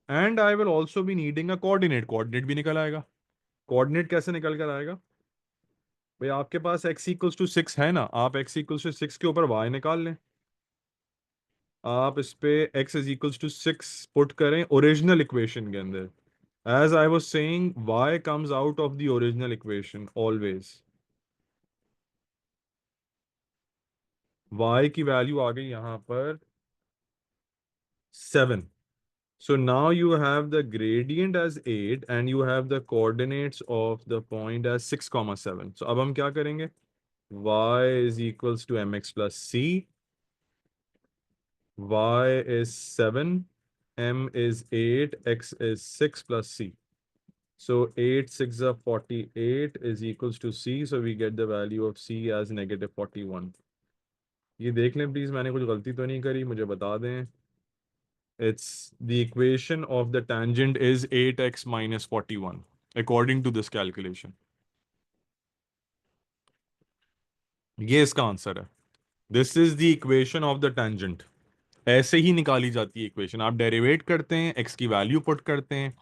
and I will also be needing a coordinate। coordinate भी निकल आएगा। coordinate कैसे निकल कर आएगा? भाई आपके पास x equals to 6 है ना, आप x equals to 6 के ऊपर y निकाल लें। आप इस पे x is equals to 6 put करें ओरिजिनल इक्वेशन के अंदर। As I was saying, y comes out of the original equation always। y की वैल्यू आ गई यहाँ पर 7। So now you have the gradient as 8 and you have the coordinates of the point as 6 comma 7. So अब हम क्या करेंगे? Y is equals to mx plus c, y is 7, m is 8, x is 6 plus c. So 8 6 are 48 is equals to c. So we get the value of c as -41। ये देख लें प्लीज, मैंने कुछ गलती तो नहीं करी, मुझे बता दें। It's the equation of the tangent is 8x minus 41 according to this calculation। ये इसका आंसर है। This is the equation of the tangent. ऐसे ही निकाली जाती है इक्वेशन। आप डेरिवेट करते हैं, x की वैल्यू पुट करते हैं,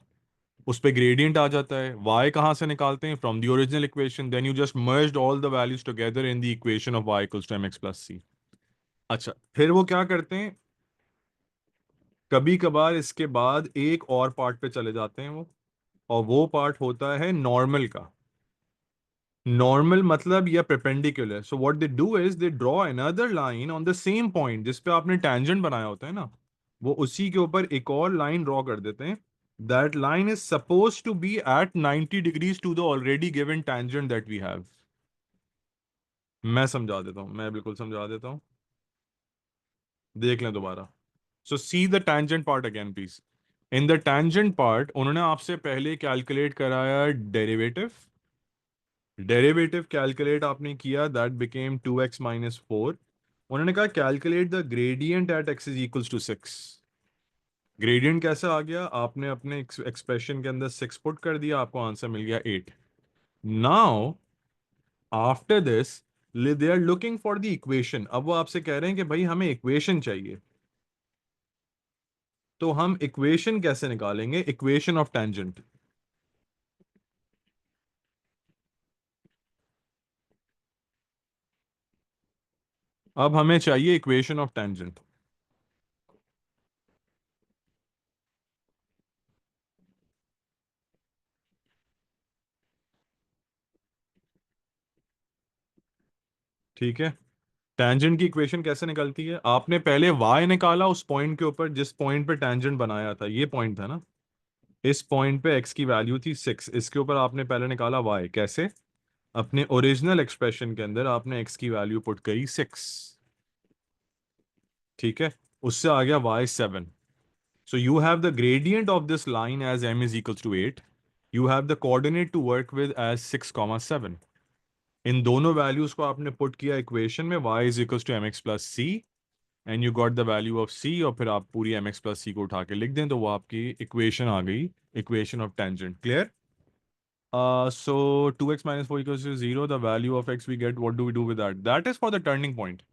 उस पे ग्रेडियंट आ जाता है। y कहाँ से निकालते हैं? From the original equation. Then you just merged all the values together in the equation of y equals to mx plus c। अच्छा, फिर वो क्या करते हैं, कभी कभार इसके बाद एक और पार्ट पे चले जाते हैं वो, और वो पार्ट होता है नॉर्मल का। नॉर्मल मतलब या perpendicular. So what they do is they draw another line on the same point जिस पे आपने टेंजेंट बनाया होता है ना, वो उसी के ऊपर एक और लाइन ड्रॉ कर देते हैं। That line is suppose to be at 90 degrees to the already given tangent that we have. मैं समझा देता हूँ, मैं बिल्कुल समझा देता हूँ। देख लें दोबारा। So see the tangent part again please. In the tangent part उन्होंने आपसे पहले कैलकुलेट कराया डेरिवेटिव। डेरिवेटिव कैलकुलेट आपने किया, दैट बिकेम 2x माइनस 4। उन्होंने कहा calculate the gradient at x is equals to 6। Gradient कैसे आ गया? आपने अपने एक्सप्रेशन के अंदर 6 पुट कर दिया, आपको आंसर मिल गया 8। Now after this they are looking for the equation. अब वो आपसे कह रहे हैं कि भाई हमें इक्वेशन चाहिए। तो हम इक्वेशन कैसे निकालेंगे? Equation of tangent. अब हमें चाहिए इक्वेशन ऑफ टेंजेंट। ठीक है, टेंजेंट की इक्वेशन कैसे निकलती है? आपने पहले y निकाला उस पॉइंट के ऊपर जिस पॉइंट पे टेंजेंट बनाया था, ये पॉइंट था ना। इस पॉइंट पे x की वैल्यू थी 6, इसके ऊपर आपने पहले निकाला y। कैसे? अपने ओरिजिनल एक्सप्रेशन के अंदर आपने x की वैल्यू पुट करी 6। ठीक है, उससे आ गया y 7। So you have the gradient of this line as m is equals to 8। You have the coordinate to work with as 6 7। इन दोनों वैल्यूज को आपने पुट किया इक्वेशन में, y is equal to m x plus c, and you got the value of c, और फिर आप पूरी एम एक्स प्लस सी को उठा के लिख दें तो वो आपकी इक्वेशन आ गई, equation of tangent. Clear? So 2x minus 4 equals to 0, the value of x we get, what do we do with that? That is for the turning point.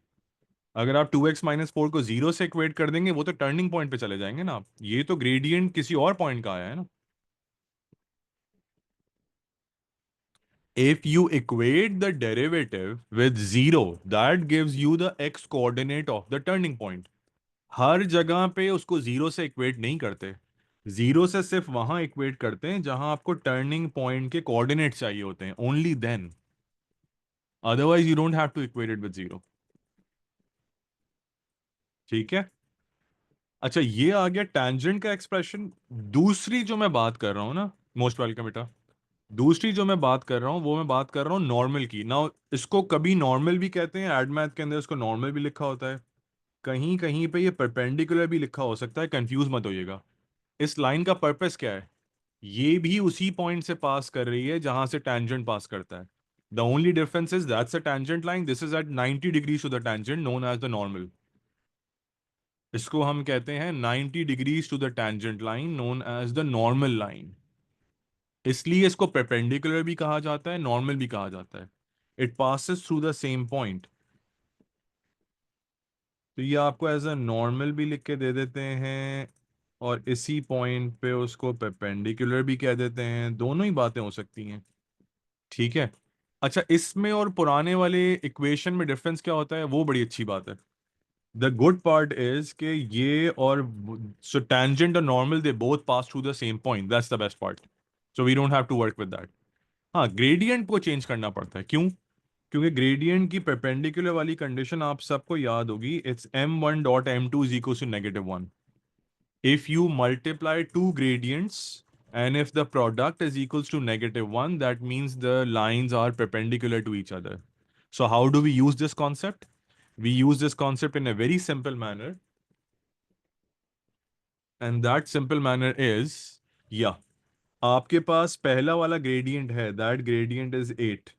अगर आप 2x माइनस फोर को जीरो से इक्वेट कर देंगे वो तो टर्निंग पॉइंट पे चले जाएंगे ना आप, ये तो ग्रेडियंट किसी और पॉइंट का आया है ना। If you equate the derivative with zero, that gives you the x coordinate of the turning point. हर जगह पे उसको जीरो से इक्वेट नहीं करते, जीरो से सिर्फ वहां इक्वेट करते हैं जहां आपको टर्निंग पॉइंट के कोऑर्डिनेट चाहिए होते हैं, only then, otherwise you don't have to equate it with zero. ठीक है। अच्छा, ये आ गया टैंजेंट का एक्सप्रेशन। दूसरी जो मैं बात कर रहा हूं ना, मोस्ट वेलकम बेटा, दूसरी जो मैं बात कर रहा हूं वो मैं बात कर रहा हूं नॉर्मल की ना। इसको कभी नॉर्मल भी कहते हैं, एड मैथ के अंदर इसको नॉर्मल भी लिखा होता है, कहीं कहीं पे ये परपेंडिकुलर भी लिखा हो सकता है, कंफ्यूज मत होइएगा। इस लाइन का पर्पस क्या है? ये भी उसी पॉइंट से पास कर रही है जहां से टैंजेंट पास करता है। The only difference is that's a tangent line, this is at 90 degrees to the tangent known as the normal. इसको हम कहते हैं 90 degrees to the tangent line known as the normal line. इसलिए इसको परपेंडिकुलर भी कहा जाता है, नॉर्मल भी कहा जाता है। It passes through the same point. तो ये आपको एज अ नॉर्मल भी लिख के दे देते हैं, और इसी पॉइंट पे उसको परपेंडिकुलर भी कह देते हैं, दोनों ही बातें हो सकती हैं। ठीक है। अच्छा, इसमें और पुराने वाले इक्वेशन में डिफरेंस क्या होता है, वो बड़ी अच्छी बात है। द गुड पार्ट इज कि ये और सो टेंजेंट और normal they both pass through the same point, that's the best part. So we don't have to work with that. हाँ, ग्रेडियंट को चेंज करना पड़ता है, क्यों? क्योंकि ग्रेडियंट की परपेंडिकुलर वाली कंडीशन आप सबको याद होगी, it's m1 .m2 is equal to -1। If you multiply two gradients and if the product is equals to -1, that means the lines are perpendicular to each other. So how do we use this concept? We use this concept in a very simple manner, and that simple manner is, yeah, आपके पास पहला वाला gradient है, that gradient is 8.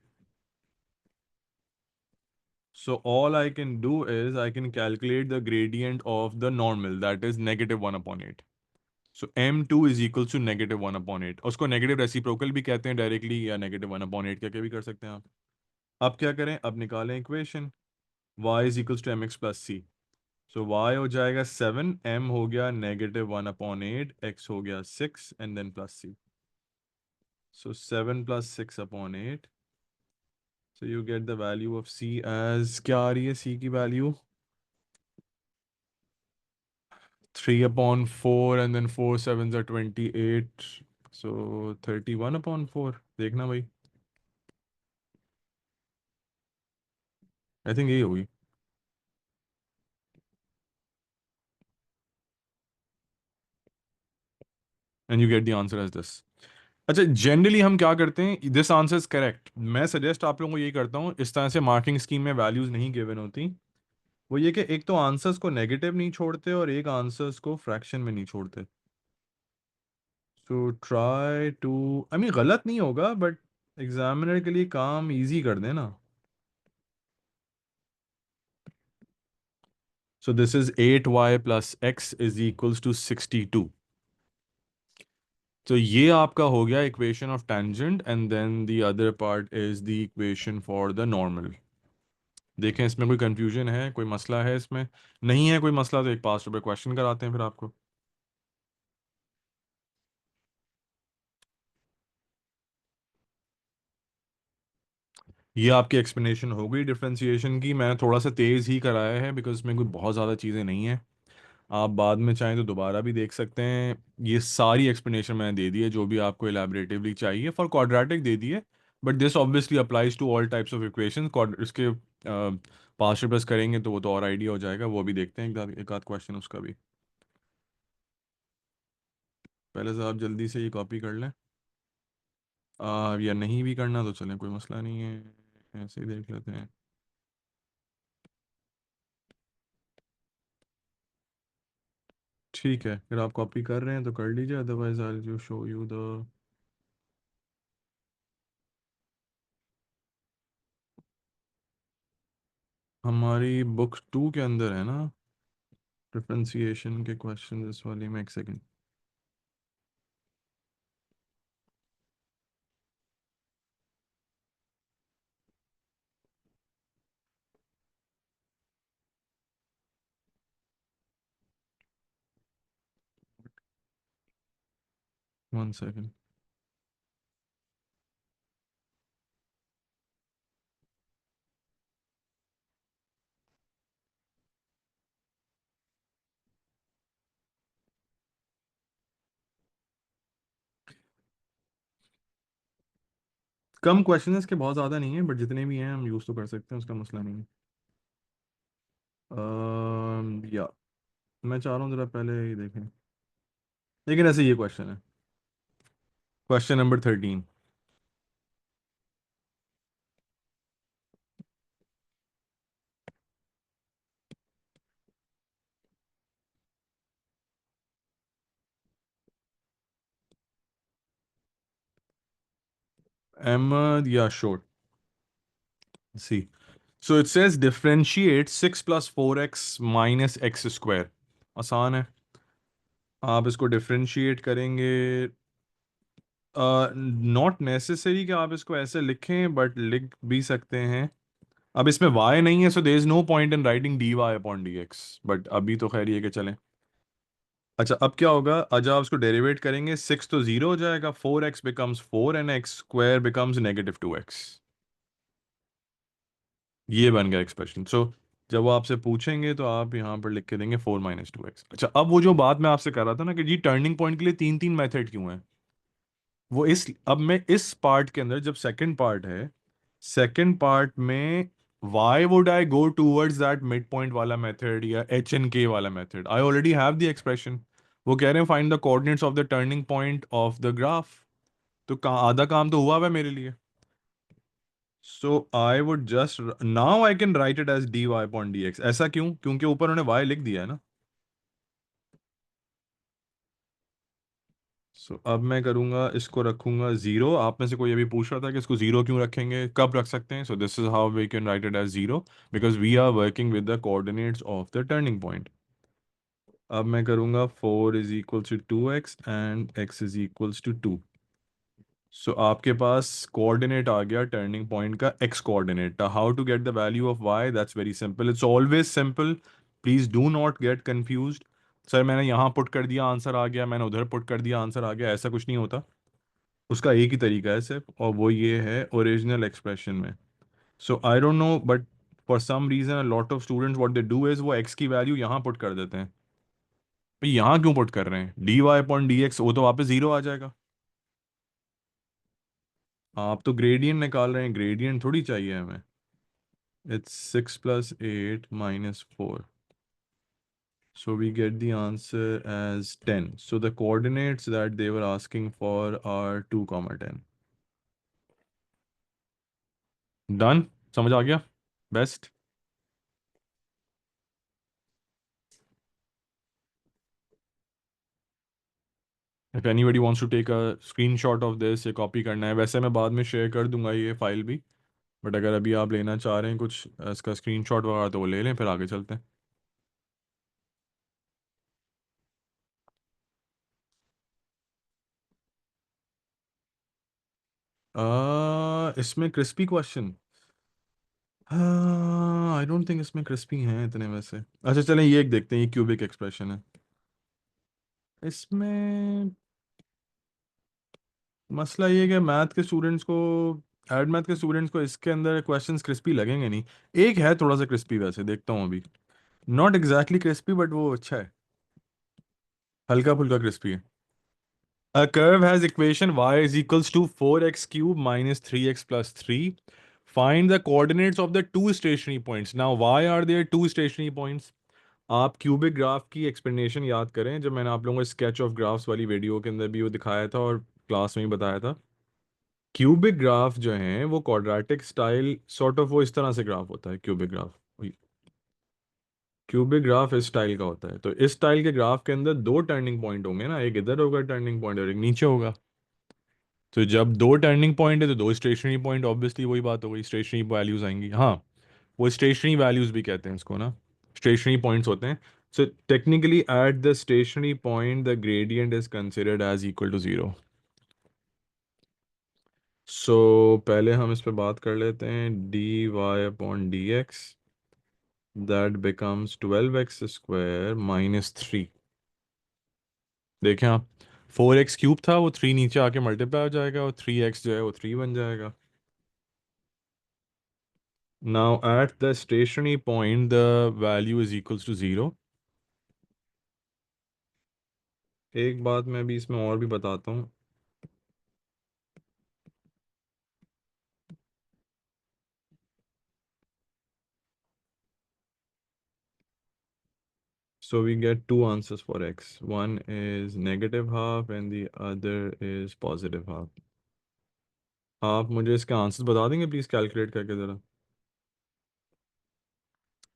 So all I can do is I can calculate the gradient of the normal, that is -1/8. So m2 is equal to -1/8। उसको नेगेटिव रेसिप्रोकल भी कहते हैं डायरेक्टली, या -1/8 कह के भी कर सकते हैं आप। अब क्या करें, अब निकालें equation, y is equal to m x plus c. So y हो जाएगा 7, m हो गया -1/8, x हो गया 6, and then plus c. So 7 + 6/8। So you get the value of c as, क्या आ रही है c की वैल्यू? 3/4, and then 4 7s are 28, so 31/4। देखना भाई, आई थिंक यही होगी, and you get the answer as this. अच्छा, जनरली हम क्या करते हैं, दिस आंसर इज करेक्ट, मैं सजेस्ट आप लोगों को यही करता हूँ, इस तरह से मार्किंग स्कीम में वैल्यूज नहीं गिवन होती। वो ये कि एक तो आंसर्स को नेगेटिव नहीं छोड़ते और एक आंसर्स को फ्रैक्शन में नहीं छोड़ते। So try to, I mean गलत नहीं होगा, बट एग्जामिनर के लिए काम इजी कर देना। So this is 8y + x is equals to 62। तो ये आपका हो गया equation of tangent, and then the other part is the equation for the normal. देखें इसमें कोई कंफ्यूजन है, कोई मसला है इसमें? नहीं है कोई मसला तो एक ₹5 क्वेश्चन कराते हैं फिर आपको। ये आपकी एक्सप्लेनेशन हो गई डिफरेंशिएशन की, मैं थोड़ा सा तेज़ ही कराया है बिकॉज इसमें कोई बहुत ज़्यादा चीज़ें नहीं हैं। आप बाद में चाहें तो दोबारा भी देख सकते हैं। ये सारी एक्सप्लेनेशन मैंने दे दी है जो भी आपको एलैबोरेटिवली चाहिए, फॉर क्वाड्रेटिक दे दी है, but this obviously applies to all types of equation. इसके पास्ट प्लस करेंगे तो वो तो और आइडिया हो जाएगा, वो भी देखते हैं एक आध क्वेश्चन उसका भी। पहले से आप जल्दी से ये कॉपी कर लें, या नहीं भी करना तो चलें, कोई मसला नहीं है, ऐसे ही देख लेते हैं। ठीक है, अगर आप कॉपी कर रहे हैं तो कर लीजिए, otherwise I will show you the हमारी बुक 2 के अंदर है ना डिफरेंशिएशन के क्वेश्चन, इस वाली में, एक सेकंड। 1 सेकंड। कम क्वेश्चन है इसके, बहुत ज़्यादा नहीं है, बट जितने भी हैं हम यूज़ तो कर सकते हैं, उसका मसला नहीं है। या मैं चाह रहा हूँ ज़रा पहले ही देखें, लेकिन ऐसे ये क्वेश्चन है, क्वेश्चन नंबर 13। अहमद या शोर, सी। So it says differentiate 6 + 4x - x²। आसान है। आप इसको डिफरेंशिएट करेंगे, नॉट नेसेसरी कि आप इसको ऐसे लिखें, बट लिख भी सकते हैं। अब इसमें y नहीं है, so there is no point in writing dy/dx, but अभी तो खैर ये कि चलें। अच्छा, अब क्या होगा, जब आप इसको डेरिवेट करेंगे, 6 तो 0 हो जाएगा, 4x becomes 4 and x² becomes -2x। ये बन गया एक्सप्रेशन। सो जब वो आपसे पूछेंगे तो आप यहाँ पर लिख के देंगे 4 - 2x। अच्छा, अब वो जो बात मैं आपसे कर रहा था ना कि जी टर्निंग पॉइंट के लिए तीन तीन मेथड क्यों है, वो इस अब मैं इस पार्ट के अंदर, जब सेकंड पार्ट है, सेकंड पार्ट में why would I go towards that mid point वाला मेथड या एच एन के वाला method? I already have the expression. वो कह रहे हैं find the coordinates of the turning point of the graph. तो आधा काम तो हुआ हुआ है मेरे लिए। So I would just, now I can write it as dy/dx। ऐसा क्यों? क्योंकि ऊपर उन्होंने y लिख दिया है ना। सो अब मैं करूंगा, इसको रखूंगा 0। आप में से कोई अभी पूछ रहा था कि इसको 0 क्यों रखेंगे, कब रख सकते हैं। So this is how we can write it as 0, because we are working with the coordinates of the turning point. अब मैं करूंगा 4 = 2x एंड x = 2। सो आपके पास कोऑर्डिनेट आ गया टर्निंग पॉइंट का, x coordinate. How to get the value of y? That's very simple, it's always simple. Please do not get confused. Sir मैंने यहाँ पुट कर दिया आंसर आ गया, मैंने उधर पुट कर दिया आंसर आ गया, ऐसा कुछ नहीं होता। उसका एक ही तरीका है सिर्फ, और वो ये है ओरिजिनल एक्सप्रेशन में। So I don't know, but for some reason a lot of students what they do is वो x की वैल्यू यहाँ पुट कर देते हैं। भाई यहाँ क्यों पुट कर रहे हैं? dy/dx, वो तो वापस 0 आ जाएगा। आप तो ग्रेडियंट निकाल रहे हैं, ग्रेडियंट थोड़ी चाहिए हमें। It's 6 + 8 - 4. So we get the answer as 10. So the coordinates that they were asking for are 2, 10. Done? समझ आ गया? Best. If anybody wants to take a screenshot of this या कॉपी करना है, वैसे मैं बाद में शेयर कर दूंगा ये फाइल भी, बट अगर अभी आप लेना चाह रहे हैं कुछ इसका स्क्रीनशॉट वगैरह तो वो ले लें, फिर आगे चलते हैं। इसमें crispy question, I don't think इसमें क्रिस्पी हैं इतने वैसे। अच्छा चलें ये एक देखते हैं, ये क्यूबिक एक्सप्रेशन है। इसमें मसला ये है कि मैथ के स्टूडेंट्स को, एड मैथ के स्टूडेंट्स को इसके अंदर क्वेश्चंस क्रिस्पी लगेंगे नहीं। एक है थोड़ा सा क्रिस्पी, वैसे देखता हूँ अभी, नॉट एग्जैक्टली क्रिस्पी, बट वो अच्छा है, हल्का फुल्का क्रिस्पी है। A curve has equation y = 4x³ - 3x + 3. Find the coordinates of the two stationary points. Now, why are there two stationary points? आप क्यूबिक ग्राफ की एक्सप्लेनेशन याद करें, जब मैंने आप लोगों को स्केच ऑफ ग्राफ्स वाली वीडियो के अंदर भी वो दिखाया था और क्लास में ही बताया था। क्यूबिक ग्राफ जो हैं वो क्वाड्रेटिक स्टाइल सॉर्ट ऑफ, वो इस तरह से ग्राफ होता है क्यूबिक ग्राफ। क्यूबिक ग्राफ इस स्टाइल का होता है। तो इस स्टाइल के ग्राफ के अंदर दो टर्निंग पॉइंट होंगे ना, एक इधर होगा टर्निंग पॉइंट और एक नीचे होगा। तो जब दो टर्निंग पॉइंट है तो दो स्टेशनरी पॉइंट, ऑब्वियसली वही बात हो गई, स्टेशनरी वैल्यूज आएंगी। हाँ, वो स्टेशनरी वैल्यूज भी कहते हैं इसको ना, स्टेशनरी पॉइंट्स होते हैं. So technically at the stationary point the gradient is considered as equal to zero. So पहले हम इस पे बात कर लेते हैं. D Y upon D X, that becomes 12x² minus 3. देखें आप, 4x क्यूब था, वो 3 नीचे आके मल्टीप्लाई हो जाएगा, और 3x जो है वो 3 बन जाएगा. Now at the stationary point the value is equals to zero. एक बात मैं भी इसमें और भी बताता हूँ. So we get two answers for x. One is negative half and the other is positive half. आप मुझे इसका आंसर बता देंगे प्लीज कैलकुलेट करके ज़रा.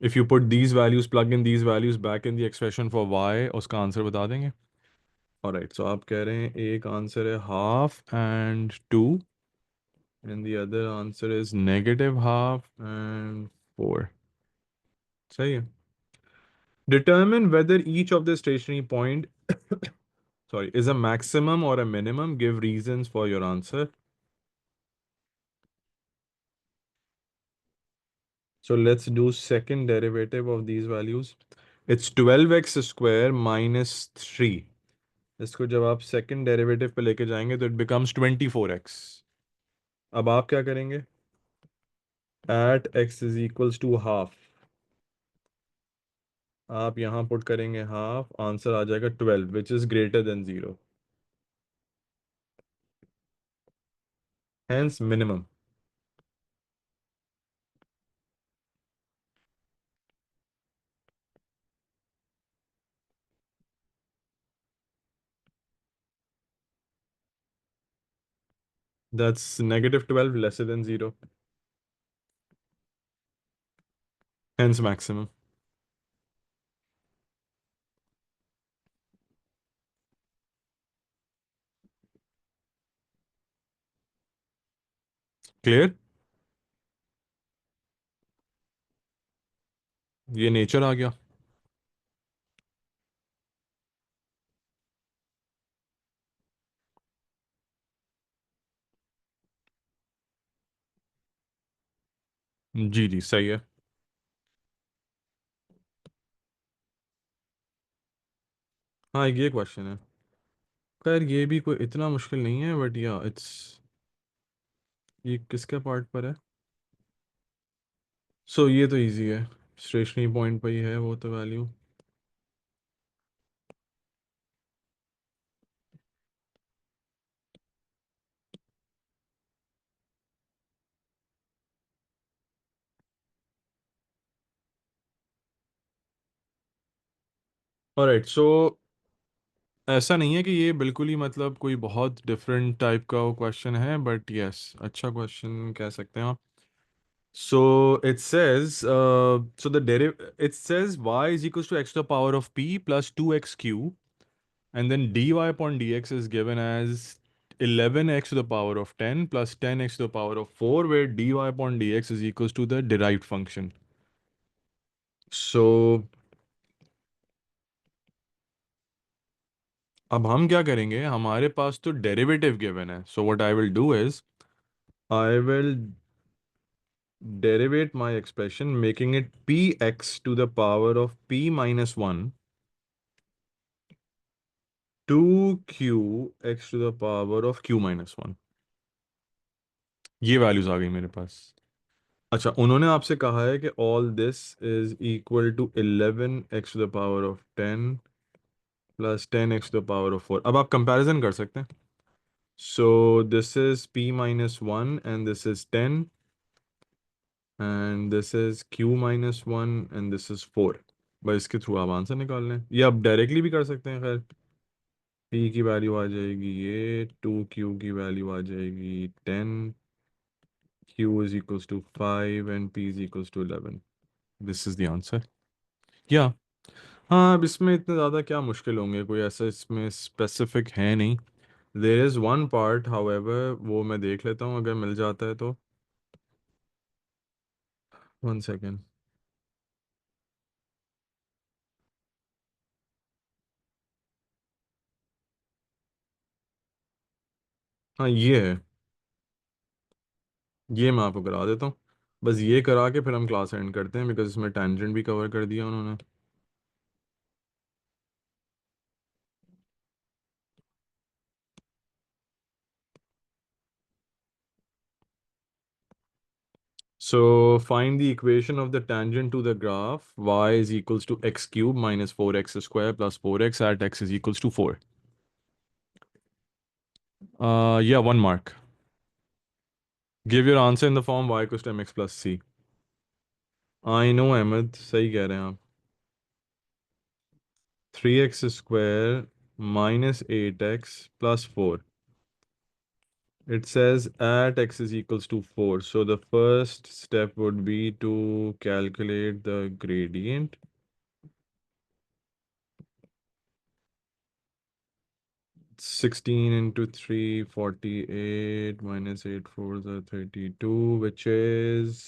If you put these values, plug in these values back in the expression for y, उसका आंसर बता देंगे. ऑलराइट, सो आप कह रहे हैं एक आंसर है half and 2 and the other answer is negative half and 4. सही है. Determine whether each of the stationary point sorry is a maximum or a minimum. Give reasons for your answer. So let's do second derivative of these values. It's 12x² minus 3. इसको जब आप सेकंड डेरिवेटिव पे लेके जाएंगे तो इट बिकम्स 24x. अब आप क्या करेंगे? At x is equals to half, आप यहां पुट करेंगे हाफ, आंसर आ जाएगा 12 which is greater than 0, hence minimum. That's negative 12 lesser than 0, hence maximum. Clear? ये नेचर आ गया. जी जी सही है. हाँ ये क्वेश्चन है. खैर ये भी कोई इतना मुश्किल नहीं है, बट या इट्स, ये किसके पार्ट पर है? सो ये तो इजी है, स्टेशनरी पॉइंट पर ही है वो तो वैल्यू. ऑलराइट, सो ऐसा नहीं है कि ये बिल्कुल ही मतलब कोई बहुत डिफरेंट टाइप का वो क्वेश्चन है, बट यस अच्छा क्वेश्चन कह सकते हैं आप. So it says, so the it says y is equals to x to the power of p plus 2x cube, and then dy upon dx is given as 11x to the power of 10 plus 10x to the power of 4, where dy upon dx is equals to the derived function. So अब हम क्या करेंगे, हमारे पास तो डेरिवेटिव गिवन है. So what I will do is I will derivate my expression making it px to the power of p minus 1 2q x to the power of q minus 1. ये वैल्यूज आ गई मेरे पास. अच्छा, उन्होंने आपसे कहा है कि all this is equal to 11x to the power of 10 plus 10x to the power of 4. अब आप कंपैरिजन कर सकते हैं. So this is p minus 1 and this is 10 and this is q minus 1 and this is 4. बस इसके थ्रू आप आंसर निकाल लें, ये आप डायरेक्टली भी कर सकते हैं. खैर p की वैल्यू आ जाएगी ये, 2q की वैल्यू आ जाएगी 10, q is equals to 5 and p is equals to 11. This is the answer. Yeah. हाँ, अब इसमें इतने ज़्यादा क्या मुश्किल होंगे, कोई ऐसा इसमें स्पेसिफिक है नहीं. There is one part however, वो मैं देख लेता हूँ अगर मिल जाता है तो. One second. हाँ ये है, ये मैं आपको करा देता हूँ। बस ये करा के फिर हम क्लास एंड करते हैं, बिकॉज इसमें टेंजेंट भी कवर कर दिया उन्होंने। So find the equation of the tangent to the graph y is equals to x cube minus 4x square plus 4x at x is equals to 4. Yeah, 1 mark. Give your answer in the form y equals to mx plus c. I know Ahmad, सही कह रहे हैं आप। 3x square minus 8x plus 4. It says at x is equals to 4. So the first step would be to calculate the gradient. 16 into 3, 48 minus 8 fours are 32, which is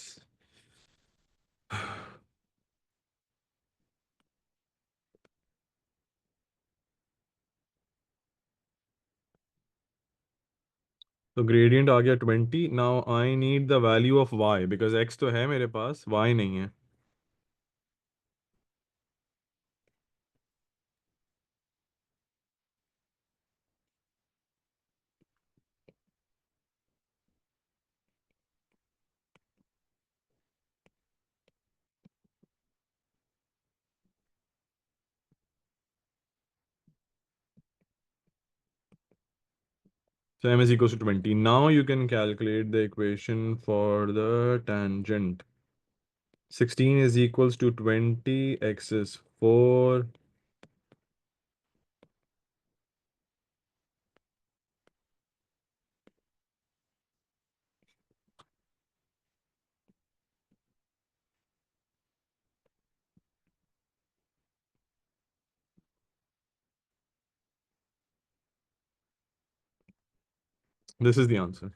तो ग्रेडियंट आ गया 20। Now I need the value of y, because x तो है मेरे पास, y नहीं है। So m is equals to 20. Now you can calculate the equation for the tangent. 16 is equals to 20, x is 4. This is the answer.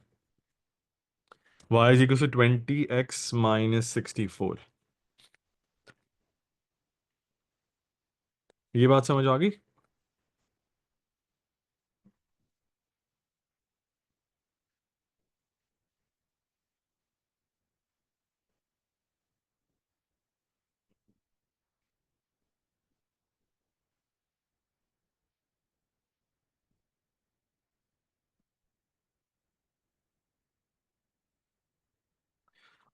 Y is equals to 20x minus 64. ये बात समझ आ गई?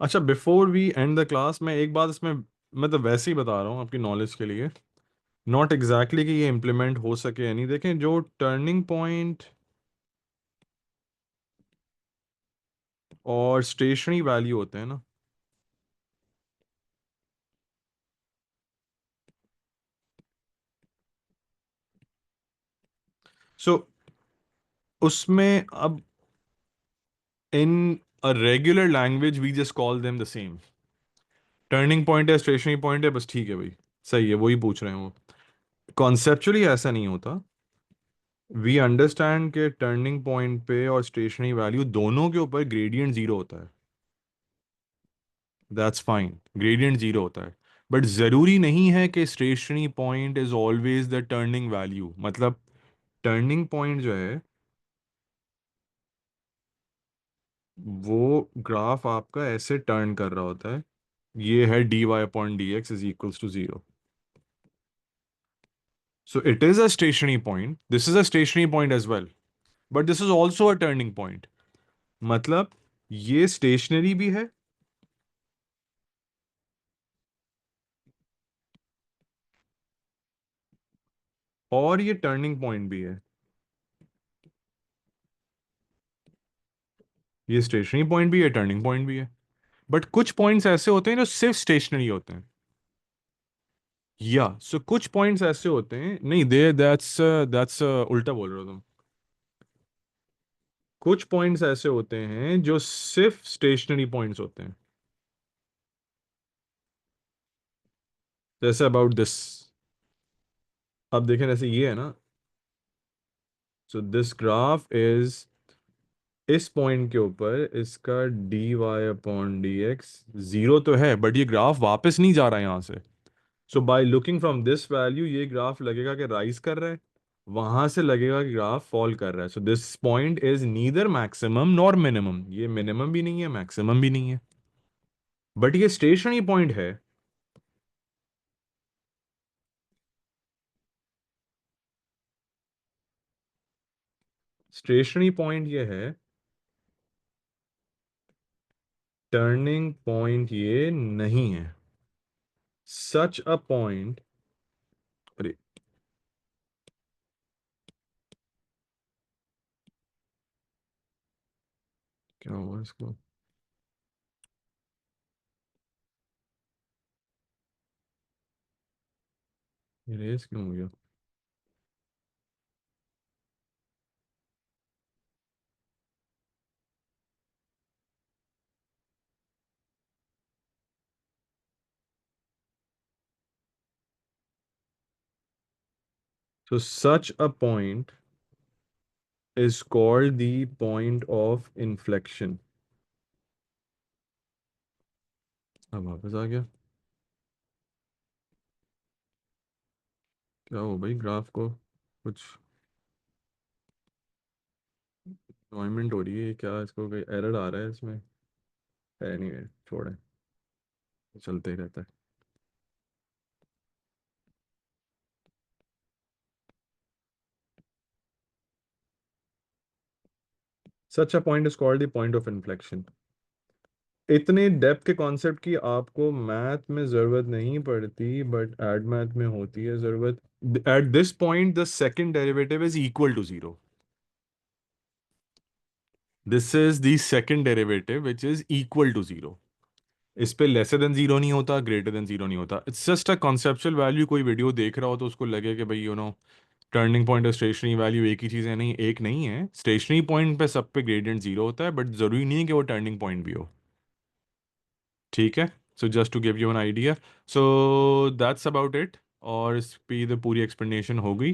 अच्छा, before we end the class, मैं एक बात इसमें मतलब वैसे ही बता रहा हूँ आपकी नॉलेज के लिए, नॉट एग्जैक्टली कि ये इम्प्लीमेंट हो सके या नहीं। देखें, जो टर्निंग पॉइंट और स्टेशनरी वैल्यू होते हैं ना, सो उसमें अब in a regular language we just call them the same. Turning point है, स्टेशनरी पॉइंट है, बस ठीक है भाई, सही है, वही पूछ रहे हैं वो। कॉन्सेप्चुअली ऐसा नहीं होता। वी अंडरस्टैंड के टर्निंग पॉइंट पे और स्टेशनरी वैल्यू दोनों के ऊपर ग्रेडियंट जीरो होता है। दैट्स फाइन, ग्रेडियंट जीरो होता है। बट जरूरी नहीं है कि stationary point is always the turning value. मतलब टर्निंग पॉइंट जो है वो ग्राफ आपका ऐसे टर्न कर रहा होता है। ये है dy upon D x is equals to zero. So it is a stationary point, this is a stationary point as well, but this is also a turning point. मतलब ये स्टेशनरी भी है और ये टर्निंग पॉइंट भी है। ये स्टेशनरी पॉइंट भी है, टर्निंग पॉइंट भी है। बट कुछ पॉइंट्स ऐसे होते हैं जो सिर्फ स्टेशनरी होते हैं। या सो कुछ पॉइंट्स ऐसे होते हैं, नहीं दे दैट्स उल्टा बोल रहे हो तुम। कुछ पॉइंट्स ऐसे होते हैं जो सिर्फ स्टेशनरी पॉइंट्स होते हैं, जैसे अबाउट दिस। अब देखें, जैसे ये है ना, सो दिस ग्राफ इज इस पॉइंट के ऊपर इसका d Y upon D x zero तो है, बट ये ग्राफ वापस नहीं जा रहा है यहाँ से। So by looking from this value ये ग्राफ लगेगा कि राइज कर रहा है, वहां से लगेगा कि ग्राफ फॉल कर रहा है। So this point is neither maximum nor minimum, ये मिनिमम भी नहीं है मैक्सिमम भी नहीं है, बट ये स्टेशनरी पॉइंट है। स्टेशनरी पॉइंट ये है, टर्निंग पॉइंट ये नहीं है। सच अ पॉइंट, अरे क्या हुआ इसको, रेस क्यों हो गया? So such a point is called the point of inflection. अब वापस आ गया, क्या हो भाई ग्राफ को कुछ अननोइंगमेंट हो रही है क्या, इसको कोई एरर आ रहा है इसमें? एनीवे छोड़े, चलते ही रहता है। Such a point is called the point of inflection. इतने डेप्थ के कॉन्सेप्ट की आपको मैथ में जरूरत नहीं पड़ती, बट एड मैथ में होती है जरूरत। At this point the second derivative is equal to zero. This is the second derivative which is equal to zero. इस पे लेसर देन जीरो नहीं होता, ग्रेटर देन जीरो नहीं होता। It's just a conceptual value. कोई वीडियो देख रहा हो तो उसको लगे कि भाई टर्निंग पॉइंट और स्टेशनरी वैल्यू एक ही चीज़ है, नहीं एक नहीं है। स्टेशनरी पॉइंट पे सब पे ग्रेडियंट जीरो होता है, बट ज़रूरी नहीं है कि वो टर्निंग पॉइंट भी हो। ठीक है, so just to give you an idea, so that's about it. और इस पे तो पूरी एक्सप्लेनेशन हो गई।